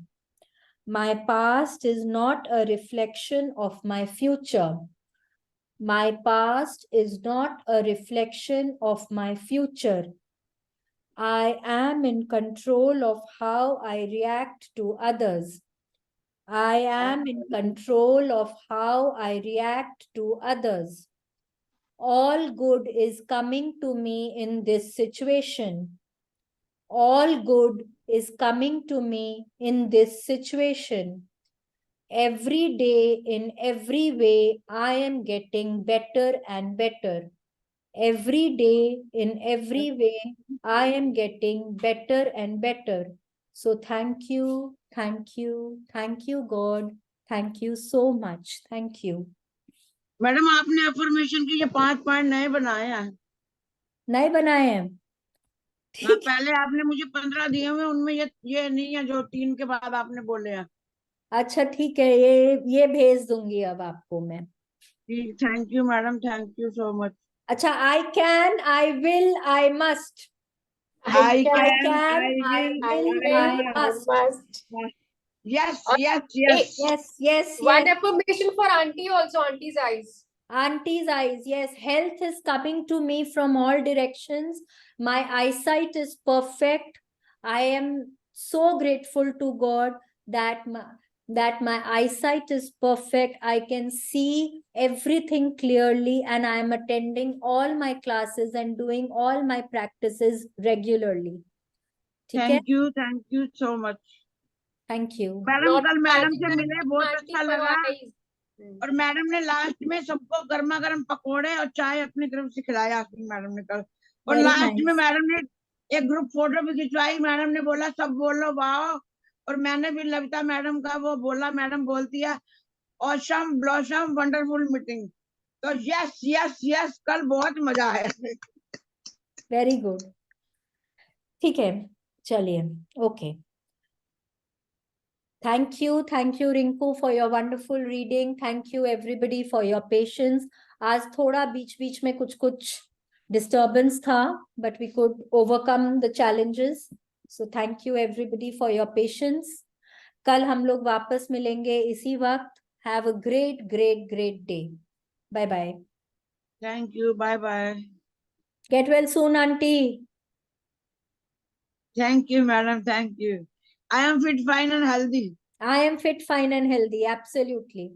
My past is not a reflection of my future. My past is not a reflection of my future. I am in control of how I react to others. I am in control of how I react to others. All good is coming to me in this situation. All good is coming to me in this situation. Every day, in every way, I am getting better and better. Every day, in every way, I am getting better and better. So thank you, thank you, thank you, God. Thank you so much. Thank you. Madam, आपने affirmation के ये 5 point नए बनाए हैं। नए बनाए हैं? हाँ, ठीक, पहले आपने मुझे 15 दिए हुए, उनमें ये नहीं है जो 3 के बाद आपने बोले हैं। अच्छा ठीक है, ये भेज दूंगी अब आपको मैं। ठीक, thank you madam, thank you so much. अच्छा, I can, I will, I must. I I can, can, I I will, I will, I will, I I must. must. Yes, और yes, एक yes. Yes, yes, one yes. affirmation for auntie also, auntie's eyes. Auntie's eyes, yes. Health is coming to me from all directions. My eyesight is perfect. I am so grateful to God that my eyesight is perfect. I can see everything clearly, and I am attending all my classes and doing all my practices regularly. ठीक है? Thank you so much. Thank you. Madam, Not कल madam से magical, मिले, बहुत auntie अच्छा for लगा। eyes. और madam ने लास्ट में सबको गर्मा गर्म पकोड़े और चाय अपनी तरफ से खिलाया आखिरी मैडम ने कल। और Very लास्ट में nice. मैडम ने एक ग्रुप फोटो भी खिंचवाई। मैडम ने बोला सब बोलो वाह। और मैंने भी लविता मैडम का वो बोला, मैडम बोलती है ऑसम ब्लॉसम वंडरफुल मीटिंग। तो यस यस यस, कल बहुत मजा आया। Very good. ठीक है, चलिए, okay. Thank you Rinku for your wonderful reading. Thank you everybody for your patience. आज थोड़ा बीच बीच में कुछ disturbance था, but we could overcome the challenges. So thank you everybody for your patience. कल हम लोग वापस मिलेंगे इसी वक्त. Have a great day. Bye bye. Thank you, bye bye. Get well soon, auntie. Thank you, madam. Thank you. I am fit, fine, and healthy. I am fit, fine, and healthy. Absolutely.